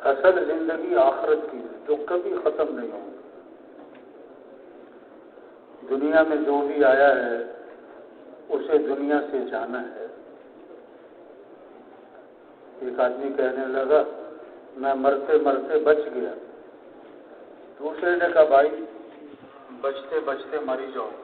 اصل زندگی آخرت کی ہے جو کبھی ختم نہیں ہوگی۔ دنیا میں جو بھی آیا ہے اسے دنیا سے جانا ہے۔ ایک آدمی کہنے لگا میں مرتے مرتے بچ گیا، دوسرے نے کہا بھائی بچتے بچتے مری جاؤ گے۔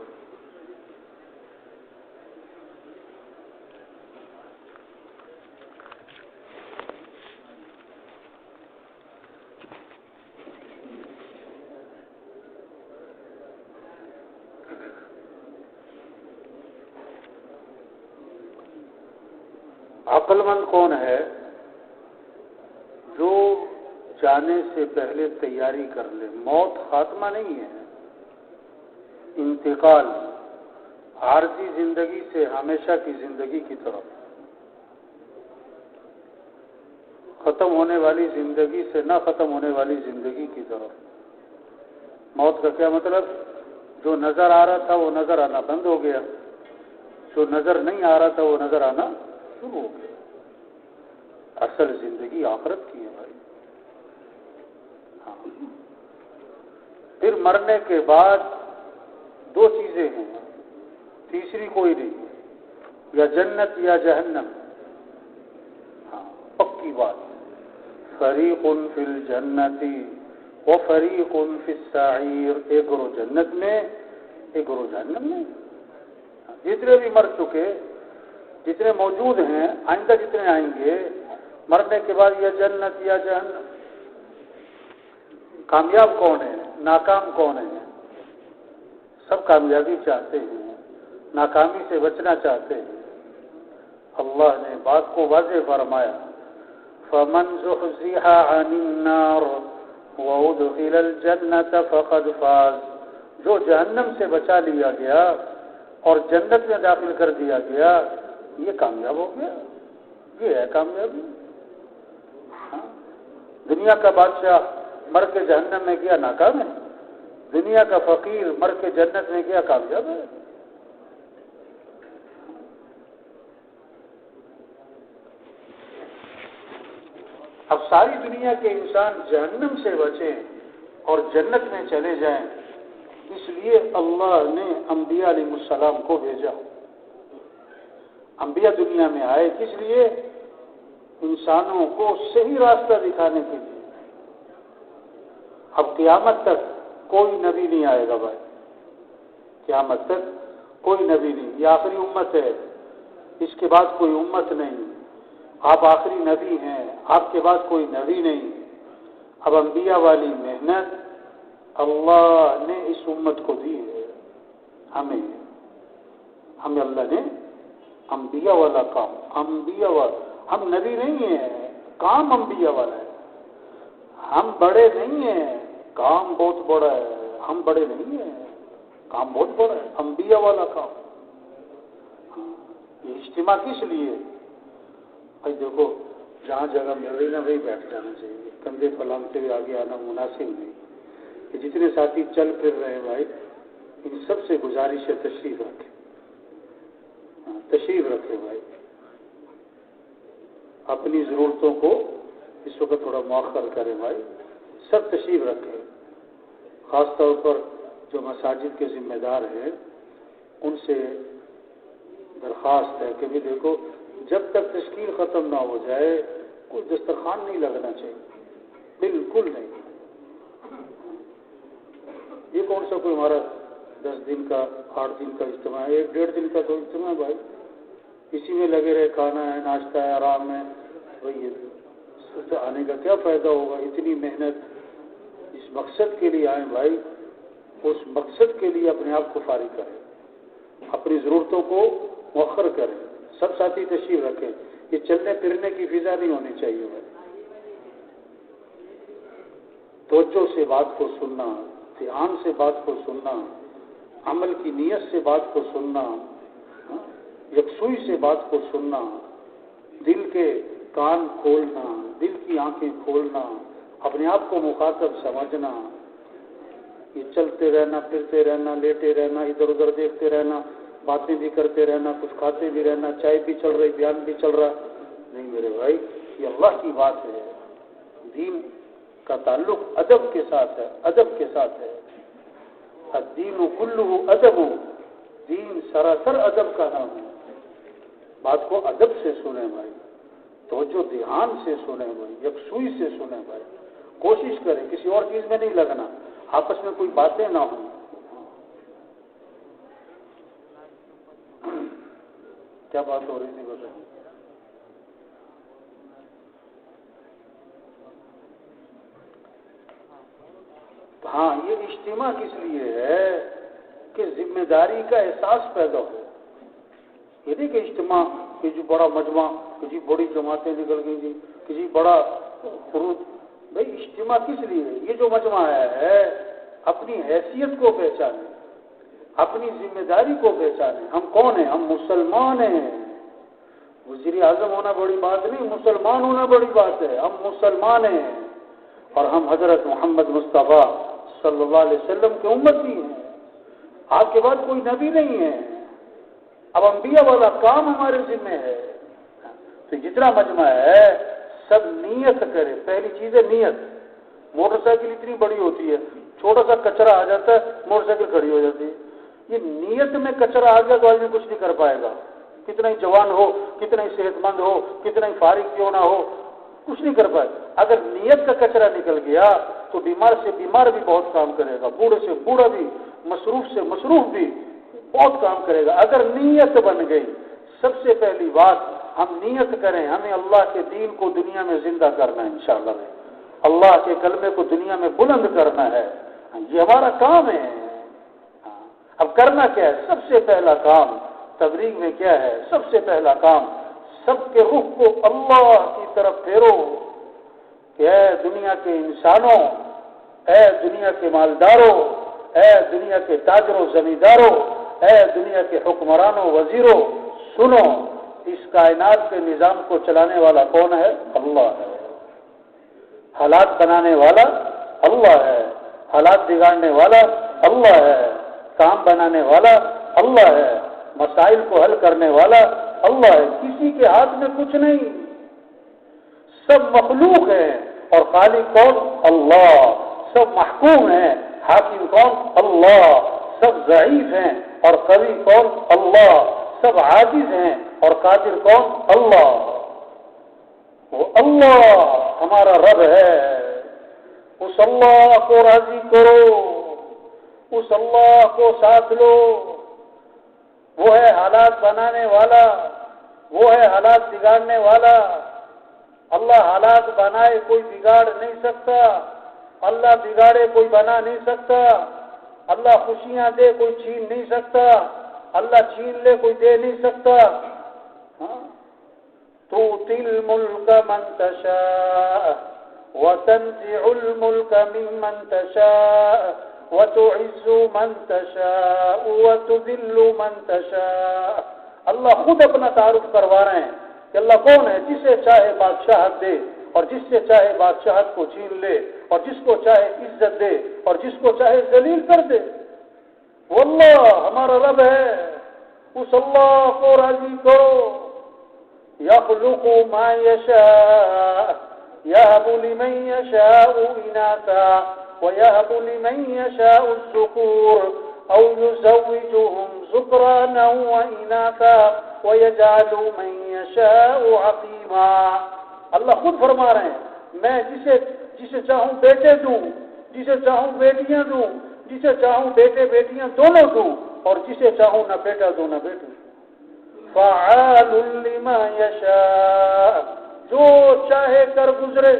عقل مند کون ہے؟ جو جانے سے پہلے تیاری کر لے۔ موت خاتمہ نہیں ہے، انتقال عارضی زندگی سے ہمیشہ کی زندگی کی طرف، ختم ہونے والی زندگی سے نہ ختم ہونے والی زندگی کی طرف۔ موت کا کیا مطلب؟ جو نظر آ رہا تھا وہ نظر آنا بند ہو گیا، جو نظر نہیں آ رہا تھا وہ نظر آنا شروع ہو گیا۔ اصل زندگی آخرت کی ہے بھائی۔ پھر مرنے کے بعد دو چیزیں ہیں، تیسری کوئی نہیں، یا جنت یا جہنم۔ پکی بات، فریق فی الجنت و فریق فی السعیر، ایک گروہ جنت میں ایک گروہ جہنم میں۔ جتنے بھی مر چکے، جتنے موجود ہیں، آئندہ جتنے آئیں گے، مرنے کے بعد یا جنت یا جہنم۔ کامیاب کون ہے؟ ناکام کون ہے؟ سب کامیابی چاہتے ہیں، ناکامی سے بچنا چاہتے ہیں۔ اللہ نے بات کو واضح فرمایا، فَمَنْ زُحْزِحَ عَنِ النَّارِ وَأُدْخِلَ الْجَنَّةَ فَقَدْ فَازَ، جو جہنم سے بچا لیا گیا اور جنت میں داخل کر دیا گیا، یہ کامیاب ہو گیا، یہ ہے کامیابی۔ دنیا کا بادشاہ مر کے جہنم میں گیا ناکام ہے، دنیا کا فقیر مر کے جنت میں گیا کامیاب ہے۔ اب ساری دنیا کے انسان جہنم سے بچیں اور جنت میں چلے جائیں، اس لیے اللہ نے انبیاء علیہ السلام کو بھیجا۔ انبیاء دنیا میں آئے کس لیے؟ انسانوں کو صحیح راستہ دکھانے کے لیے۔ اب قیامت تک کوئی نبی نہیں آئے گا بھائی، قیامت تک کوئی نبی نہیں، یہ آخری امت ہے، اس کے بعد کوئی امت نہیں۔ آپ آخری نبی ہیں، آپ کے بعد کوئی نبی نہیں۔ اب انبیاء والی محنت اللہ نے اس امت کو دی ہے، ہمیں اللہ نے انبیاء والا کام، انبیاء والا، ہم نبی نہیں ہیں، کام انبیاء والا ہے۔ ہم بڑے نہیں ہیں، کام بہت بڑا ہے۔ ہم بڑے نہیں ہیں، کام بہت بڑا ہے، انبیاء والا کام۔ یہ اجتماع کس لیے؟ بھائی دیکھو، جہاں جگہ مل رہی نا وہی بیٹھ جانا چاہیے، کندھے پھیلاتے ہوئے آگے آنا مناسب نہیں۔ کہ جتنے ساتھی چل پھر رہے ہیں بھائی، ان سب سے گزارش ہے تشریف رکھیں، تشریف رکھیں بھائی، اپنی ضرورتوں کو اس وقت تھوڑا مؤخر کریں بھائی، سب تشریف رکھیں۔ خاص طور پر جو مساجد کے ذمہ دار ہیں ان سے درخواست ہے کہ بھی دیکھو، جب تک تشکیل ختم نہ ہو جائے کوئی دسترخوان نہیں لگنا چاہیے، بالکل نہیں۔ یہ کون سا کوئی ہمارا 10 دن کا 8 دن کا اجتماع ہے، 1.5 دن کا تو اجتماع ہے بھائی، اسی میں لگے رہے، کھانا ہے، ناشتہ ہے، آرام ہے بھائی، یہ آنے کا کیا فائدہ ہوگا؟ اتنی محنت اس مقصد کے لیے آئیں بھائی، اس مقصد کے لیے اپنے آپ کو فارغ کریں، اپنی ضرورتوں کو مؤخر کریں، سب ساتھی تشریف رکھیں۔ یہ چلنے پھرنے کی فضا نہیں ہونی چاہیے بھائی، توجہ سے بات کو سننا، دھیان سے بات کو سننا، عمل کی نیت سے بات کو سننا، یکسوئی سے بات کو سننا، دل کے کان کھولنا، دل کی آنکھیں کھولنا، اپنے آپ کو مخاطب سمجھنا۔ یہ چلتے رہنا، پھرتے رہنا، لیٹے رہنا، ادھر ادھر دیکھتے رہنا، باتیں بھی کرتے رہنا، کچھ کھاتے بھی رہنا، چائے بھی چل رہی، بیان بھی چل رہا، نہیں میرے بھائی، یہ اللہ کی بات ہے، دین کا تعلق ادب کے ساتھ ہے، ادب کے ساتھ ہے۔ الدین کلہ ادب، دین سراسر ادب کا نام ہے۔ بات کو ادب سے سنیں بھائی، توجہ دھیان سے سنیں بھائی، یکسوئی سے سنیں بھائی، کوشش کریں کسی اور چیز میں نہیں لگنا، آپس میں کوئی باتیں نہ ہوں۔ کیا بات ہو رہی تھی بتائیں؟ ہاں، یہ اجتماع کس لیے ہے کہ ذمہ داری کا احساس پیدا ہو۔ یہ نہیں کہ اجتماع کہ جی بڑا مجمع، کہ جی بڑی جماعتیں نکل گئی جی، کہ جی بڑا خروج۔ بھائی اجتماع کس لیے ہے؟ یہ جو مجمع آیا ہے اپنی حیثیت کو پہچانے، اپنی ذمہ داری کو پہچانے۔ ہم کون ہیں؟ ہم مسلمان ہیں۔ وزیر اعظم ہونا بڑی بات نہیں، مسلمان ہونا بڑی بات ہے۔ ہم مسلمان ہیں اور ہم حضرت محمد مصطفیٰ صلی اللہ علیہ وسلم کے امتی ہیں۔ آپ کے بعد کوئی نبی نہیں ہے، اب انبیاء والا کام ہمارے ذمہ ہے۔ تو جتنا مجمع ہے سب نیت کرے۔ پہلی چیز ہے نیت۔ موٹر سائیکل اتنی بڑی ہوتی ہے، چھوٹا سا کچرا آ جاتا ہے موٹر سائیکل کھڑی ہو جاتی ہے۔ یہ نیت میں کچرا آ گیا تو آدمی کچھ نہیں کر پائے گا، کتنا ہی جوان ہو، کتنا ہی صحت مند ہو، کتنا ہی فارغ کیوں نہ ہو، کچھ نہیں کر پائے۔ اگر نیت کا کچرا نکل گیا تو بیمار سے بیمار بھی بہت کام کرے گا، بوڑھے سے بوڑھا بھی، مصروف سے مصروف بھی بہت کام کرے گا۔ اگر نیت بن گئی، سب سے پہلی بات ہم نیت کریں، ہمیں اللہ کے دین کو دنیا میں زندہ کرنا ہے انشاءاللہ، اللہ کے کلمے کو دنیا میں بلند کرنا ہے، یہ ہمارا کام ہے۔ اب کرنا کیا ہے؟ سب سے پہلا کام تبلیغ میں کیا ہے؟ سب سے پہلا کام سب کے رخ کو اللہ کی طرف پھیرو کہ اے دنیا کے انسانوں، اے دنیا کے مالداروں، اے دنیا کے تاجروں زمینداروں، اے دنیا کے حکمرانوں وزیروں، سنو، اس کائنات کے نظام کو چلانے والا کون ہے؟ اللہ ہے۔ حالات بنانے والا اللہ ہے، حالات بگاڑنے والا اللہ ہے، کام بنانے والا اللہ ہے، مسائل کو حل کرنے والا اللہ ہے۔ کسی کے ہاتھ میں کچھ نہیں، سب مخلوق ہیں اور خالق کون؟ اللہ۔ سب محکوم ہیں، حاکم کون؟ اللہ۔ سب ضعیف ہیں اور قوی کون؟ اللہ۔ سب عاجز ہیں اور قادر کون؟ اللہ۔ وہ اللہ ہمارا رب ہے، اس اللہ کو راضی کرو، اس اللہ کو ساتھ لو۔ وہ ہے حالات بنانے والا، وہ ہے حالات بگاڑنے والا۔ اللہ حالات بنائے کوئی بگاڑ نہیں سکتا، اللہ بگاڑے کوئی بنا نہیں سکتا، اللہ خوشیاں دے کوئی چھین نہیں سکتا، اللہ چھین لے کوئی دے نہیں سکتا۔ تؤتی الملک من تشاء وتنزع الملک ممن تشاء وتعز من تشاء وتذل من تشاء۔ اللہ خود اپنا تعارف کروا رہے ہیں کہ اللہ کون ہے؟ جسے چاہے بادشاہت دے اور جس سے چاہے بادشاہت کو چھین لے، اور جس کو چاہے عزت دے اور جس کو چاہے ذلیل کر دے۔ واللہ ہمارا رب ہے، اس اللہ کو راضی کرو۔ یخلق ما یشاء یہب لمن یشاء اناثا ویہب لمن یشاء الذکور او یزوجہم ذکرانا واناثا ویجعل من یشاء عقیما۔ اللہ خود فرما رہے ہیں میں جسے چاہوں بیٹے دوں، جسے چاہوں بیٹیاں دوں، جسے چاہوں بیٹے بیٹیاں دونوں دوں، اور جسے چاہوں نہ بیٹا دوں نہ بیٹی۔ فعال لما یشاء، جو چاہے کر گزرے۔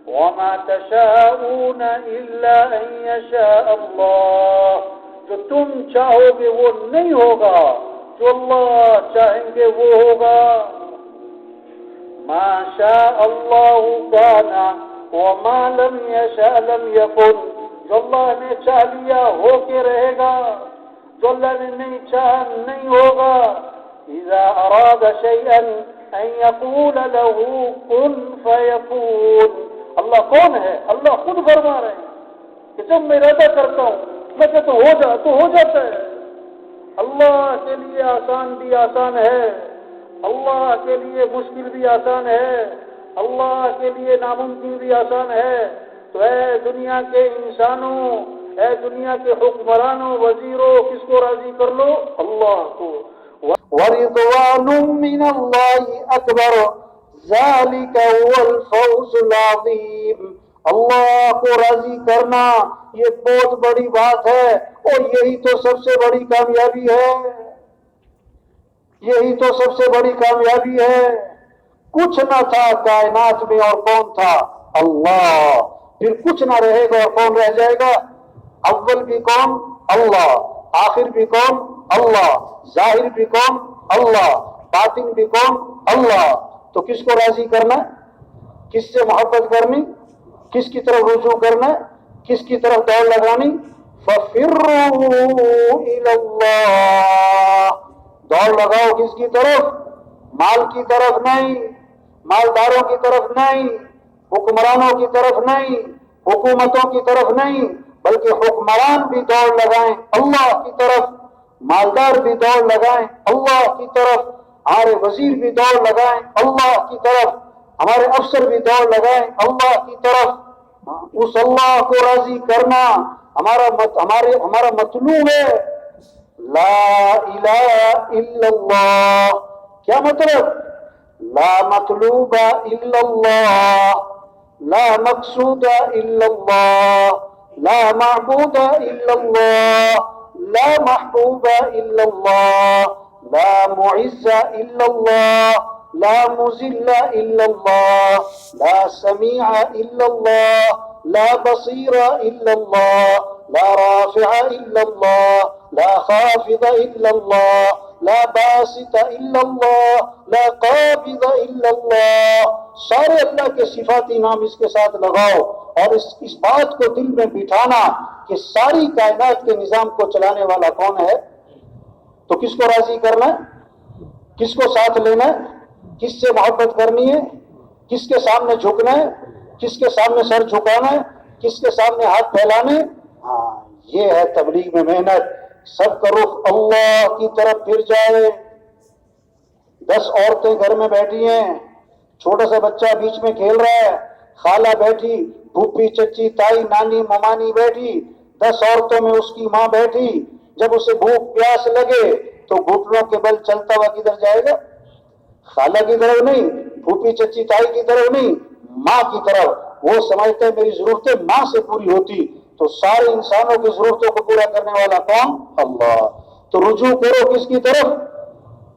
وما تشاءون الا ان یشاء اللہ، جو تم چاہو گے وہ نہیں ہوگا، جو اللہ چاہیں گے وہ ہوگا۔ ما شاء اللہ کان وما لم یشاء لم یکن، جو اللہ نے چاہ لیا ہو کے رہے گا، جو اللہ نے نہیں چاہا نہیں ہوگا۔ اذا اراد شیئا ان یقول له کن فیکون۔ اللہ کون ہے؟ اللہ خود فرما رہے ہیں کہ جب میں ارادہ کرتا ہوں میں تو ہو جاتا ہے۔ اللہ کے لیے آسان بھی آسان ہے، اللہ کے لیے مشکل بھی آسان ہے، اللہ کے لیے ناممکن بھی آسان ہے. تو اے دنیا کے انسانوں، اے دنیا کے حکمرانوں، وزیروں، کس کو راضی کر لو؟ اللہ کو. ورضوان من اللہ اکبر ذالک هو الفوز العظیم. اللہ کو راضی کرنا یہ بہت بڑی بات ہے، اور یہی تو سب سے بڑی کامیابی ہے. یہی تو سب سے بڑی کامیابی ہے. کچھ نہ تھا کائنات میں اور کون تھا؟ اللہ. پھر کچھ نہ رہے گا اور کون رہ جائے گا؟ اول بھی کون؟ اللہ. آخر بھی کون؟ اللہ. ظاہر بھی کون؟ اللہ. باطن بھی کون؟ اللہ. تو کس کو راضی کرنا؟ کس سے محبت کرنی؟ کس کی طرف رجوع کرنا؟ کس کی طرف دوڑ لگانی؟ فَفِرُّوا إِلَى اللَّهِ. دوڑ لگاؤ کس کی طرف؟ مال کی طرف نہیں، مالداروں کی طرف نہیں، حکمرانوں کی طرف نہیں، حکومتوں کی طرف نہیں، بلکہ حکمران بھی دوڑ لگائیں اللہ کی طرف، مالدار بھی دوڑ لگائیں اللہ کی طرف، ہمارے وزیر بھی دوڑ لگائیں اللہ کی طرف، ہمارے افسر بھی دوڑ لگائیں اللہ کی طرف. اس اللہ کو راضی کرنا ہمارا مطلوب ہے. لا الہ الا اللہ. کیا مطلب؟ لا مطلوب الا اللہ، لا مقصود الا اللہ، لا معبود الا اللہ، لا محبوب الا اللہ، لا معز الا اللہ، لا مذل الا اللہ، لا سمیع الا اللہ، لا بصیر الا اللہ، لا رافع الا اللہ، لا خافض الا اللہ، لا باسط الا اللہ، لا قابض الا اللہ. سارے اللہ کے صفاتی نام اس کے ساتھ لگاؤ، اور اس بات کو دل میں بٹھانا کہ ساری کائنات کے نظام کو چلانے والا کون ہے. تو کس کو راضی کرنا ہے؟ کس کو ساتھ لینا ہے؟ کس سے محبت کرنی ہے؟ کس کے سامنے جھکنا ہے؟ کس کے سامنے سر جھکانا ہے؟ کس کے سامنے ہاتھ پھیلانے؟ ہاں، یہ ہے تبلیغ میں محنت. سب کا رخ اللہ کی طرف پھر جائے. 10 عورتیں گھر میں بیٹھی ہیں، چھوٹا سا بچہ بیچ میں کھیل رہا ہے، خالہ بیٹھی، پھوپھی، چچی، تائی، نانی، ممانی بیٹھی، 10 عورتوں میں اس کی ماں بیٹھی. جب اسے بھوک پیاس لگے تو گھٹنوں کے بل چلتا ہوا کدھر جائے گا؟ خالہ کی طرف نہیں، پھوپھی، چچی، تائی کی طرف نہیں، ماں کی طرف. وہ سمجھتے ہیں میری ضرورتیں ماں سے پوری ہوتی. تو سارے انسانوں کی ضرورتوں کو پورا کرنے والا کون؟ اللہ. تو رجوع کرو کس کی طرف؟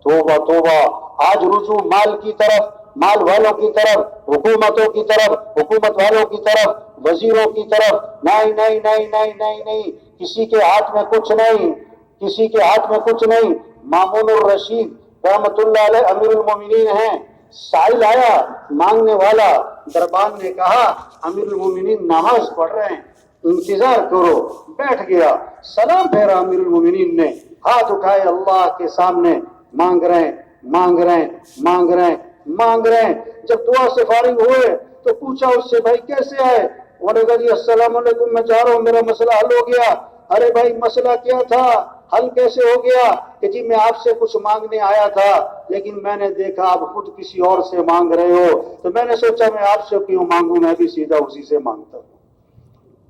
توبہ توبہ. آج رجوع مال کی طرف، مال والوں کی طرف، حکومتوں کی طرف، حکومت والوں کی طرف، وزیروں کی طرف. نہیں نہیں نہیں نہیں نہیں نہیں، کسی کے ہاتھ میں کچھ نہیں، کسی کے ہاتھ میں کچھ نہیں. مامون الرشید رحمت اللہ علیہ امیر المومنین ہیں. سائل آیا، مانگنے والا، دربان نے کہا امیر المومنین نماز پڑھ رہے ہیں، انتظار کرو. بیٹھ گیا، سلام پھیرا امیر المومنین نے، ہاتھ اٹھائے اللہ کے سامنے، مانگ رہے ہیں مانگ رہے ہیں مانگ رہے ہیں مانگ رہے ہیں. جب دعا سے فارغ ہوئے تو پوچھا اس سے، بھائی کیسے آئے؟ انہوں نے کہا جی السلام علیکم، میں جا رہا ہوں، میرا مسئلہ حل ہو گیا. ارے بھائی مسئلہ کیا تھا؟ حل کیسے ہو گیا؟ کہ جی میں آپ سے کچھ مانگنے آیا تھا، لیکن میں نے دیکھا آپ خود کسی اور سے مانگ رہے ہو، تو میں نے سوچا میں آپ سے کیوں مانگوں، میں بھی سیدھا اسی سے مانگتا ہوں.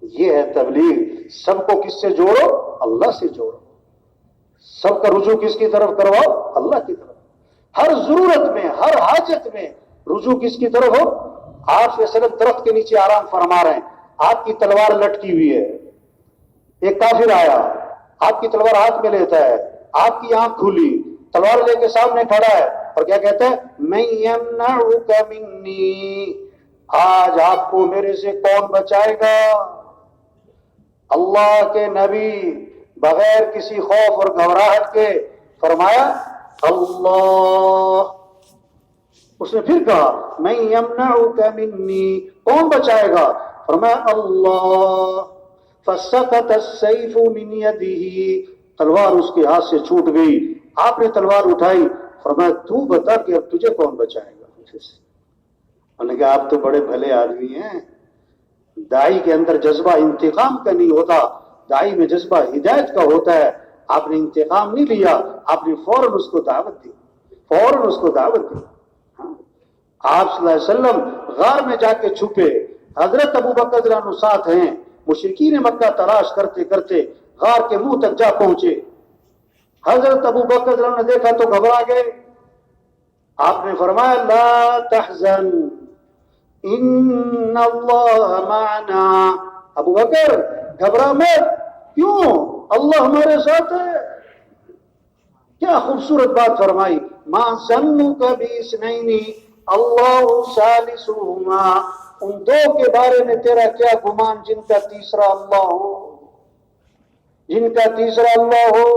یہ ہے تبلیغ. سب کو کس سے جوڑو؟ اللہ سے جوڑو. سب کا رجوع کس کی طرف کرواؤ؟ اللہ کی طرف. ہر ضرورت میں، ہر حاجت میں رجوع کس کی طرف ہو؟ آپ صلی اللہ علیہ وسلم درخت کے نیچے آرام فرما رہے ہیں، آپ کی تلوار لٹکی ہوئی ہے. ایک کافر آیا، آپ کی تلوار ہاتھ میں لیتا ہے، آپ کی آنکھ کھلی، تلوار لے کے سامنے کھڑا ہے، اور کیا کہتا ہے؟ میں یمنعک منی، آج آپ کو میرے سے کون بچائے گا؟ اللہ کے نبی بغیر کسی خوف اور گھبراہٹ کے فرمایا اللہ. اس نے پھر کہا میں یمنعک منی، کون بچائے گا؟ فرمایا اللہ. فسقط السیف من یدہ، تلوار اس کے ہاتھ سے چھوٹ گئی. آپ نے تلوار اٹھائی، فرمایا تو بتا کہ اب تجھے کون بچائے گا؟ انہوں نے کہا آپ تو بڑے بھلے آدمی ہیں. دائی کے اندر جذبہ انتقام کا نہیں ہوتا، دائی میں جذبہ ہدایت کا ہوتا ہے. آپ نے انتقام نہیں لیا، آپ نے فوراً اس کو دعوت دی، فوراً اس کو دعوت دی. آپ صلی اللہ علیہ وسلم غار میں جا کے چھپے. حضرت ابو بکر رضی اللہ عنہ ساتھ ہیں. مشرکین مکہ تلاش کرتے کرتے غار کے منہ تک جا پہنچے. حضرت ابو بکر رضی اللہ عنہ نے دیکھا تو گھبرا گئے. آپ نے فرمایا لا تحزن ان اللہ معنا. ابو بکر گھبرا مت. کیوں؟ اللہ ہمارے ساتھ ہے. کیا خوبصورت بات فرمائی. ما ظنک باثنین اللہ ثالثہما. ان دو کے بارے میں تیرا کیا گمان جن کا تیسرا اللہ ہو، جن کا تیسرا اللہ ہو.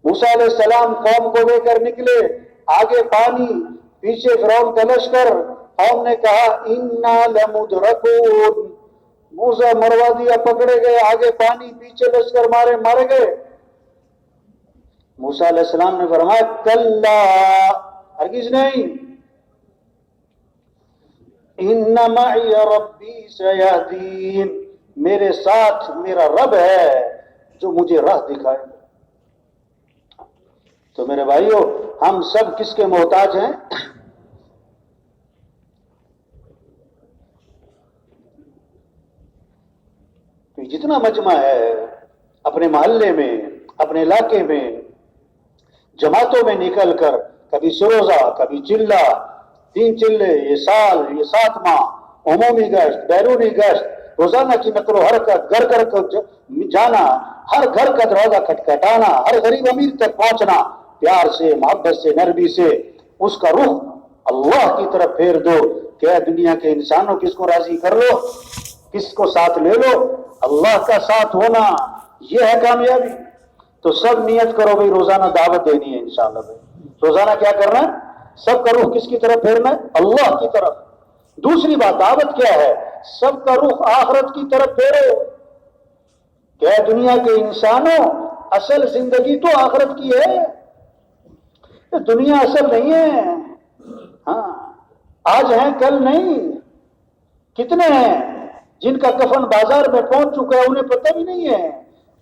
موسیٰ علیہ السلام قوم کو لے کر نکلے. آگے پانی، پیچھے فرعون کا لشکر. قوم نے کہا انا لمدرکون. موسیٰ مروا دیا، پکڑے گئے. آگے پانی، پیچھے لشکر، مارے گئے. موسیٰ علیہ السلام نے فرمایا کلا، ہرگز نہیں. ان معی ربی سیہدین. میرے ساتھ میرا رب ہے جو مجھے راہ دکھائے. تو میرے بھائیو، ہم سب کس کے محتاج ہیں؟ جتنا مجمع ہے اپنے محلے میں، اپنے علاقے میں، جماعتوں میں نکل کر، کبھی سروزہ، کبھی چلہ، 3 چلے، یہ سال، یہ 7 ماہ، عمومی گشت، بیرونی گشت، روزانہ کی نقل و حرکت، گھر گھر کو جانا، ہر گھر کا دروازہ کھٹکھٹانا، ہر غریب امیر تک پہنچنا، پیار سے، محبت سے، نرمی سے اس کا رخ اللہ کی طرف پھیر دو. کہ دنیا کے انسانوں کس کو راضی کر لو، کس کو ساتھ لے لو، اللہ کا ساتھ ہونا یہ ہے کامیابی. تو سب نیت کرو بھائی روزانہ دعوت دینی ہے انشاءاللہ. بھائی روزانہ کیا کرنا ہے؟ سب کا رخ کس کی طرف پھیرنا ہے؟ اللہ کی طرف. دوسری بات دعوت کیا ہے؟ سب کا رخ آخرت کی طرف پھیرو. کہ دنیا کے انسانوں اصل زندگی تو آخرت کی ہے، دنیا اصل نہیں ہے. ہاں آج ہیں کل نہیں. کتنے ہیں جن کا کفن بازار میں پہنچ چکا ہے، انہیں پتہ بھی نہیں ہے.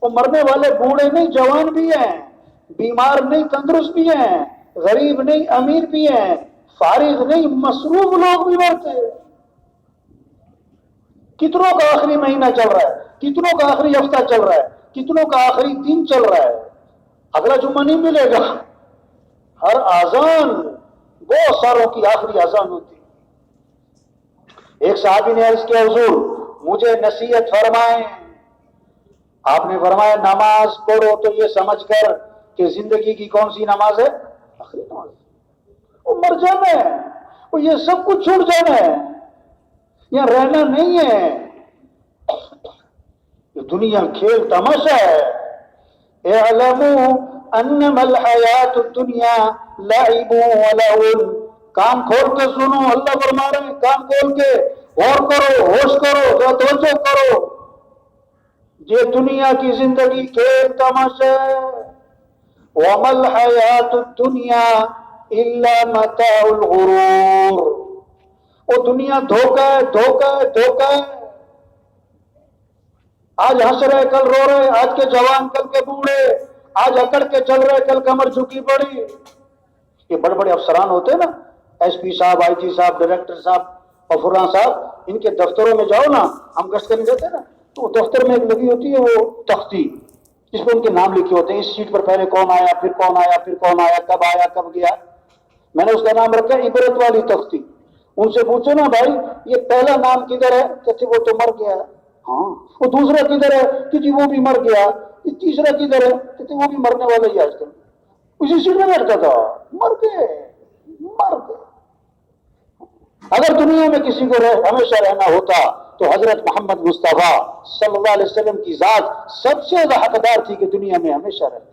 وہ مرنے والے بوڑھے نہیں جوان بھی ہیں، بیمار نہیں تندرست بھی ہیں، غریب نہیں امیر بھی ہیں، فارغ نہیں مصروف لوگ بھی مرتے. کتنوں کا آخری مہینہ چل رہا ہے، کتنوں کا آخری ہفتہ چل رہا ہے، کتنوں کا آخری دن چل رہا ہے. اگلا جمعہ نہیں ملے گا. ہر اذان بہت ساروں کی آخری اذان ہوتی. ایک صحابی نے عرض کیا حضور مجھے نصیحت فرمائیں. آپ نے فرمایا نماز پڑھو تو یہ سمجھ کر کہ زندگی کی کون سی نماز ہے؟ آخری نماز. وہ مر جانا ہے، وہ یہ سب کچھ چھوڑ جانا ہے، یہاں رہنا نہیں ہے. یہ دنیا کھیل تماشا ہے. اعلموا انما الحیات الدنیا لعب ولہو. کام کھول کے سنو، اللہ فرما رہے ہیں کام کھول کے غور کرو، ہوش کرو، توجہ کرو. یہ دنیا کی زندگی کھیل تماشا ہے. وما الحیات الدنیا الا متاع الغرور. وہ دنیا دھوکہ ہے، دھوکہ ہے، دھوکہ ہے. آج ہنس رہے کل رو رہے، آج کے جوان کل کے بوڑھے، آج اکڑ کے چل رہے کل کمر جھکی پڑی. یہ بڑے بڑے افسران ہوتے ہیں نا، ایس پی صاحب، آئی جی صاحب، ڈائریکٹر صاحب اور فلاں صاحب، ان کے دفتروں میں جاؤ نا، ہم گشت کرنے جاتے ہیں نا، تو دفتر میں ایک لگی ہوتی ہے وہ تختی جس پہ ان کے نام لکھے ہوتے ہیں. اس سیٹ پر پہلے کون آیا، پھر کون آیا، پھر کون آیا، کب گیا. میں نے اس کا نام رکھا عبرت والی تختی. ان سے پوچھو نا بھائی یہ پہلا نام کدھر ہے؟ کہتے وہ تو مر گیا. ہاں. وہ دوسرا کدھر ہے؟ کہ جی وہ بھی مر گیا. یہ تیسرا کدھر ہے؟ کہتے وہ بھی مرنے والا ہی آج کل. اسی سیٹ میں بیٹھتا تھا، مر گئے. اگر دنیا میں کسی کو ہمیشہ رہنا ہوتا تو حضرت محمد مصطفیٰ صلی اللہ علیہ وسلم کی ذات سب سے زیادہ حقدار تھی کہ دنیا میں ہمیشہ رہے.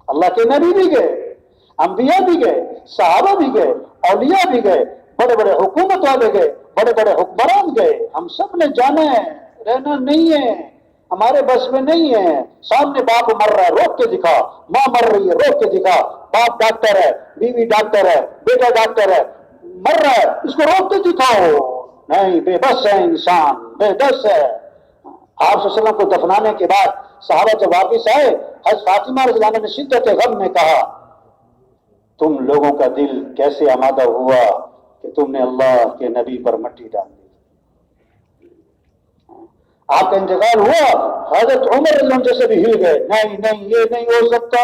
اللہ کے نبی بھی گئے، انبیاء بھی گئے، صحابہ بھی گئے، اولیاء بھی گئے، بڑے بڑے حکومت والے گئے، بڑے بڑے حکمران گئے. ہم سب نے جانا ہے، رہنا نہیں ہے، ہمارے بس میں نہیں ہے. سامنے باپ مر رہا ہے، روک کے دکھا. ماں مر رہی ہے، روک کے دکھا. باپ ڈاکٹر ہے، بیوی ڈاکٹر ہے، بیٹا ڈاکٹر ہے، مر رہا ہے، اس کو روک کے دکھاؤ. نہیں، بے بس ہے انسان، بے بس ہے. آپ صلی اللہ علیہ وسلم کو دفنانے کے بعد صحابہ جب واپس آئے، حضرت فاطمہ رضی اللہ عنہا نے شدت غم میں کہا تم لوگوں کا دل کیسے آمادہ ہوا کہ تم نے اللہ کے نبی پر مٹی ڈال دی. آپ کا انتقال ہوا, حضرت عمر رضی اللہ عنہ جیسے بھی ہل گئے, نہیں نہیں یہ نہیں ہو سکتا.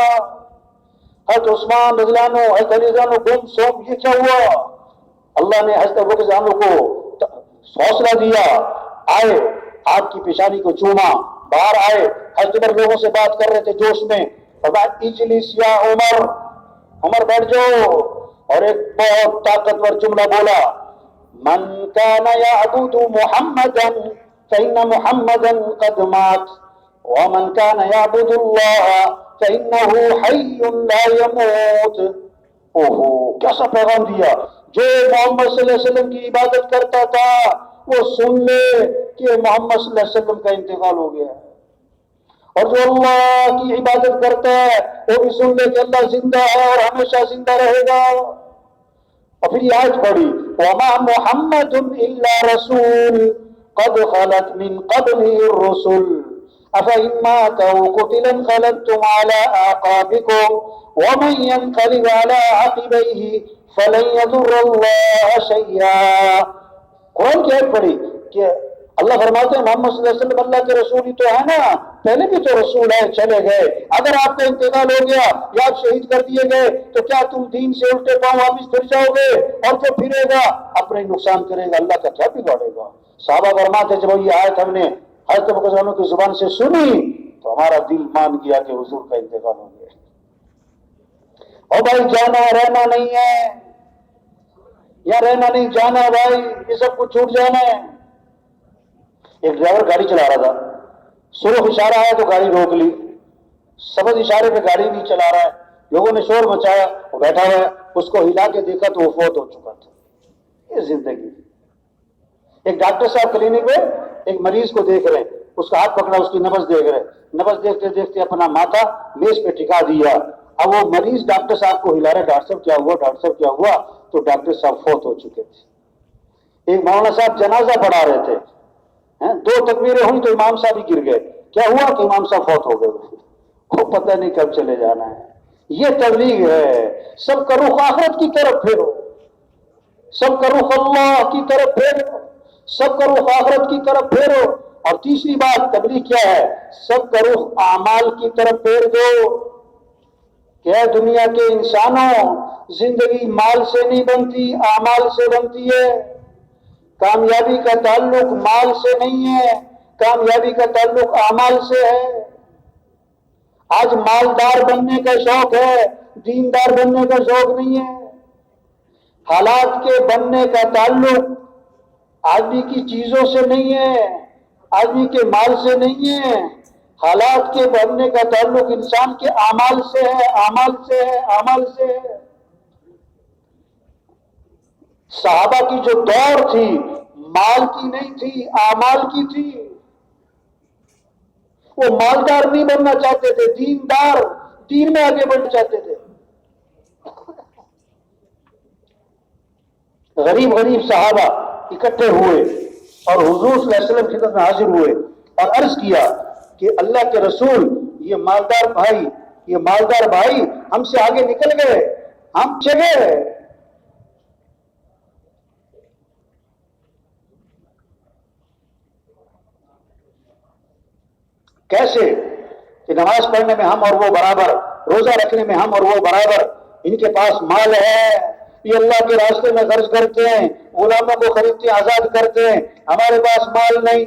حضرت عثمان رضی اللہ عنہ, حضرت علی رضی اللہ عنہ گم سوم, یہ کیا ہوا؟ اللہ نے حضرت ابوبکر رضی اللہ عنہ کو حوصلہ دیا, آئے آپ کی پیشانی کو چوما, باہر آئے. حضرت عمر لوگوں سے بات کر رہے تھے جوش میں, اجلس یا عمر, عمر بیٹھ جاؤ. اور ایک بہت طاقتور جملہ بولا, من کان یعبد محمدا فإن محمدا قد مات ومن كان يعبد الله فإنه حي لا يموت. اوہو کیسا پیغام دیا. جو محمد صلی اللہ علیہ وسلم کی عبادت کرتا تھا وہ سن لے کہ محمد صلی اللہ علیہ وسلم کا انتقال ہو گیا ہے, اور جو اللہ کی عبادت کرتا ہے وہ بھی سن لے کہ اللہ زندہ ہے اور ہمیشہ زندہ رہے گا. اور پھر یہ آیت پڑھی, وما محمد الا رسول قد خلت من قبله الرسل افإن مات أو قتل انقلبتم على أعقابكم ومن ينقلب على عقبيه فلن يضر الله شيئا. قرآن کی آیت پڑھی کہ اللہ فرماتے ہیں محمد صلی اللہ علیہ وسلم اللہ کے رسول ہی تو ہے نا, پہلے بھی تو رسول ہے, چلے گئے. اگر آپ کا انتقال ہو گیا یا آپ شہید کر دیے گئے تو کیا تم دین سے الٹے پاؤں واپس پھر جاؤ گے؟ اور جو پھرے گا اپنے نقصان کرے گا, اللہ کا کیا بگاڑے گا. صحابہ فرماتے ہیں جب یہ آیت ہم نے حضرت ابو بکر کی زبان سے سنی تو ہمارا دل مان گیا کہ حضور کا انتقال ہو گیا. اور بھائی جانا رہنا نہیں ہے, یا رہنا نہیں جانا بھائی, یہ سب کچھ چھوٹ جانا ہے. ایک ڈرائیور گاڑی چلا رہا تھا, سرخ اشارہ آیا تو گاڑی روک لی, سبز اشارے پہ گاڑی نہیں چلا رہا ہے. لوگوں نے شور مچایا, وہ بیٹھا ہوا ہے, اس کو ہلا کے دیکھا تو وہ فوت ہو چکا تھا. یہ زندگی. ایک ڈاکٹر صاحب کلینک میں ایک مریض کو دیکھ رہے ہیں, اس کا ہاتھ پکڑا, اس کی نبض دیکھ رہے, نبض دیکھتے دیکھتے اپنا ماتھا میز پہ ٹکا دیا. اب وہ مریض ڈاکٹر صاحب کو ہلا رہے, ڈاکٹر صاحب کیا ہوا, ڈاکٹر صاحب کیا ہوا, تو ڈاکٹر صاحب فوت ہو چکے تھے. ایک مولانا صاحب جنازہ پڑھا رہے تھے, 2 تکبیریں ہوئی تو امام صاحب ہی گر گئے. کیا ہوا کہ امام صاحب فوت ہو گئے, وہ پتہ نہیں کب چلے جانا ہے. یہ تبلیغ ہے. سب کا رخ آخرت کی طرف پھیرو, سب کا رخ اللہ کی طرف پھیرو, سب کا رخ آخرت کی طرف پھیرو. اور تیسری بات تبلیغ کیا ہے, سب کا رخ اعمال کی طرف پھیر دو. کہ دنیا کے انسانوں, زندگی مال سے نہیں بنتی, اعمال سے بنتی ہے. کامیابی کا تعلق مال سے نہیں ہے, کامیابی کا تعلق اعمال سے ہے. آج مالدار بننے کا شوق ہے, دیندار بننے کا شوق نہیں ہے. حالات کے بننے کا تعلق آدمی کی چیزوں سے نہیں ہے, آدمی کے مال سے نہیں ہے. حالات کے بننے کا تعلق انسان کے اعمال سے ہے, اعمال سے ہے, اعمال سے ہے. صحابہ کی جو دور تھی مال کی نہیں تھی, اعمال کی تھی. وہ مالدار نہیں بننا چاہتے تھے, دیندار, دین میں آگے بڑھنا چاہتے تھے. غریب غریب صحابہ اکٹھے ہوئے اور حضور صلی اللہ علیہ وسلم کی خدمت میں حاضر ہوئے اور عرض کیا کہ اللہ کے رسول, یہ مالدار بھائی ہم سے آگے نکل گئے, ہم چلے. کیسے کہ نماز پڑھنے میں ہم اور وہ برابر, روزہ رکھنے میں ہم اور وہ برابر. ان کے پاس مال ہے, یہ اللہ کے راستے میں خرچ کرتے ہیں, غلاموں کو خریدتے آزاد کرتے ہیں. ہمارے پاس مال نہیں.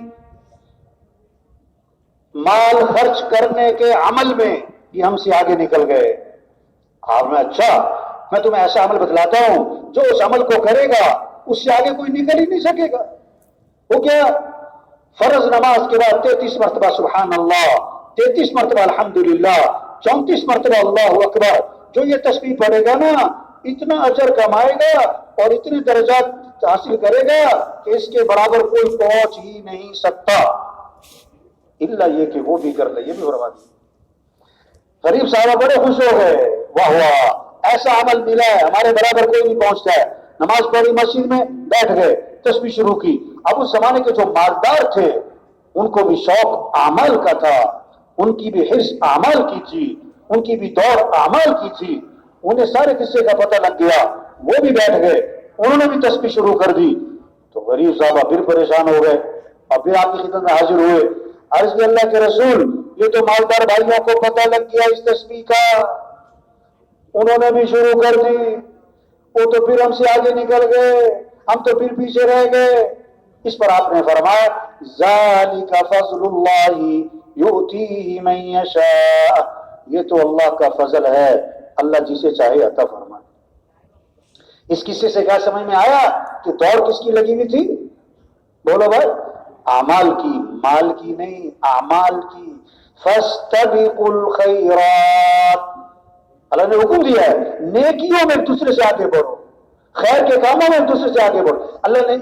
مال خرچ کرنے کے عمل میں یہ ہم سے آگے نکل گئے. آپ نے اچھا, میں تمہیں ایسا عمل بتلاتا ہوں جو اس عمل کو کرے گا اس سے آگے کوئی نکل ہی نہیں سکے گا. وہ کیا؟ فرض نماز کے بعد 33 مرتبہ سبحان اللہ, 33 مرتبہ الحمدللہ, 34 مرتبہ اللہ اکبر. جو یہ تسبیح پڑھے گا نا اتنا اجر کمائے گا اور اتنے درجات حاصل کرے گا کہ اس کے برابر کوئی پہنچ ہی نہیں سکتا. الا یہ کہ وہ بھی کر لے, یہ بھی برباد. غریب صاحبہ بڑے خوش ہو گئے, واہ واہ ایسا عمل ملا ہے, ہمارے برابر کوئی نہیں پہنچتا ہے. نماز پڑھی, مسجد میں بیٹھ گئے, تسبیح شروع کی. اب اس زمانے کے جو مالدار تھے ان کو بھی شوق اعمال کا تھا, ان کی بھی حرص اعمال کی تھی, ان کی بھی دوڑ اعمال کی تھی. انہیں سارے قصے کا پتہ لگ گیا, وہ بھی بیٹھ گئے. انہوں نے بھی تسبیح شروع کر دی. تو غریب صاحبہ پھر پریشان ہو گئے اور پھر آپ کی خدمت میں حاضر ہوئے. عرض کیا اللہ کے رسول یہ تو مالدار بھائیوں کو پتہ لگ گیا اس تسبیح کا, انہوں نے بھی شروع کر دی, وہ تو پھر ہم سے آگے نکل گئے, ہم تو پھر پیچھے رہ گئے. اس پر آپ نے فرمایا ذالک فضل اللہ یؤتیہ من یشاء, یہ تو اللہ کا فضل ہے, اللہ جسے چاہے عطا فرمائے. اس قصے سے کیا سمجھ میں آیا کہ دوڑ کس کی لگی ہوئی تھی؟ بولو بھائی, اعمال کی, مال کی نہیں, اعمال کی. فاستبقوا الخیرات, اللہ نے حکم دیا ہے نیکیوں میں ایک دوسرے سے آگے بڑھو, خیر کے کاموں میں ایک دوسرے سے آگے بڑھو. اللہ نے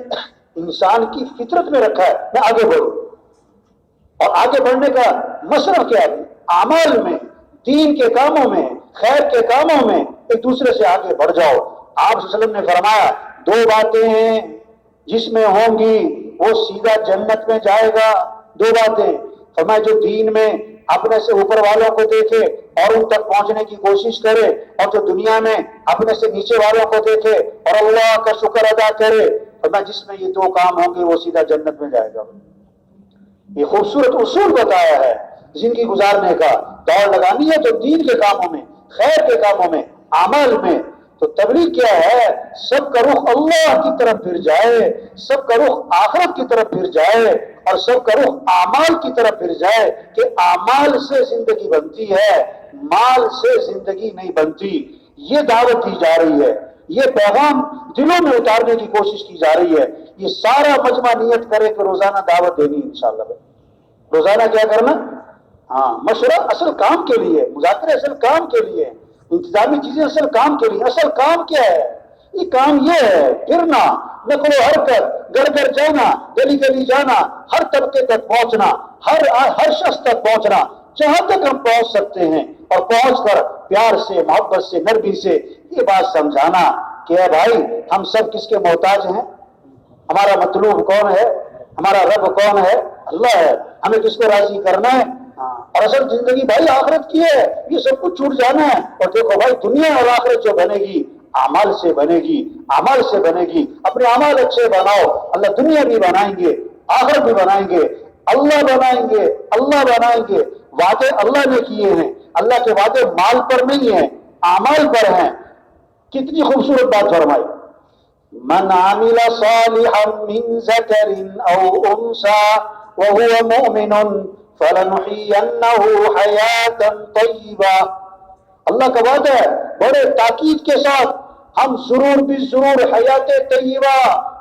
انسان کی فطرت میں رکھا ہے میں آگے بڑھوں, اور آگے بڑھنے کا مصرف کیا ہے؟ اعمال میں, دین کے کاموں میں, خیر کے کاموں میں ایک دوسرے سے آگے بڑھ جاؤ. آپ صلی اللہ علیہ وسلم نے فرمایا دو باتیں ہیں جس میں ہوں گی وہ سیدھا جنت میں جائے گا. دو باتیں فرمایا, جو دین میں اپنے سے اوپر والوں کو دیکھے اور ان تک پہنچنے کی کوشش کرے, اور جو دنیا میں اپنے سے نیچے والوں کو دیکھے اور اللہ کا شکر ادا کرے, فرمایا جس میں یہ دو کام ہوں گے وہ سیدھا جنت میں جائے گا. یہ خوبصورت اصول بتایا ہے زندگی گزارنے کا. دوڑ لگانی ہے تو دین کے کاموں میں, خیر کے کاموں میں, اعمال میں. تو تبلیغ کیا ہے؟ سب کا رخ اللہ کی طرف پھر جائے, سب کا رخ آخرت کی طرف پھر جائے, اور سب کا رخ اعمال کی طرف پھر جائے کہ اعمال سے زندگی بنتی ہے, مال سے زندگی نہیں بنتی. یہ دعوت دی جا رہی ہے, یہ پیغام دلوں میں اتارنے کی کوشش کی جا رہی ہے. یہ سارا مجمع نیت کرے کہ روزانہ دعوت دینی انشاءاللہ. روزانہ کیا کرنا؟ ہاں, مشورہ اصل کام کے لیے, مذاکرے اصل کام کے لیے, انتظامی چیزیں اصل کام کے لیے. اصل کام کیا ہے؟ یہ کام یہ ہے پھرنا, نقل و حرکت, گھر گھر جانا, گلی گلی جانا, ہر طبقے تک پہنچنا, ہر شخص تک پہنچنا, جہاں تک ہم پہنچ سکتے ہیں, اور پہنچ کر پیار سے, محبت سے, نرمی سے یہ بات سمجھانا کہ اے بھائی ہم سب کس کے محتاج ہیں, ہمارا مطلوب کون ہے, ہمارا رب کون ہے, اللہ ہے. ہمیں کس کو راضی کرنا ہے, اور اصل زندگی بھائی آخرت کی ہے, یہ سب کچھ چھوٹ جانا ہے. اور دیکھو بھائی دنیا اور آخرت جو بنے گی اعمال سے بنے گی, اعمال سے بنے گی. اپنے اعمال اچھے بناؤ, اللہ دنیا بھی بنائیں گے, آخرت بھی بنائیں گے, اللہ بنائیں گے, اللہ بنائیں گے. وعدے اللہ نے کیے ہیں, اللہ کے وعدے مال پر نہیں ہیں, اعمال پر ہیں. کتنی خوبصورت بات فرمائی, من عمل صالحا من ذکر او انثى وهو مؤمن فَلَنُحْيِيَنَّهُ حَيَاةً طَيِّبَةً. اللہ کا وعدہ ہے بڑے تاکید کے ساتھ, ہم ضرور بھی ضرور حیات طیبہ,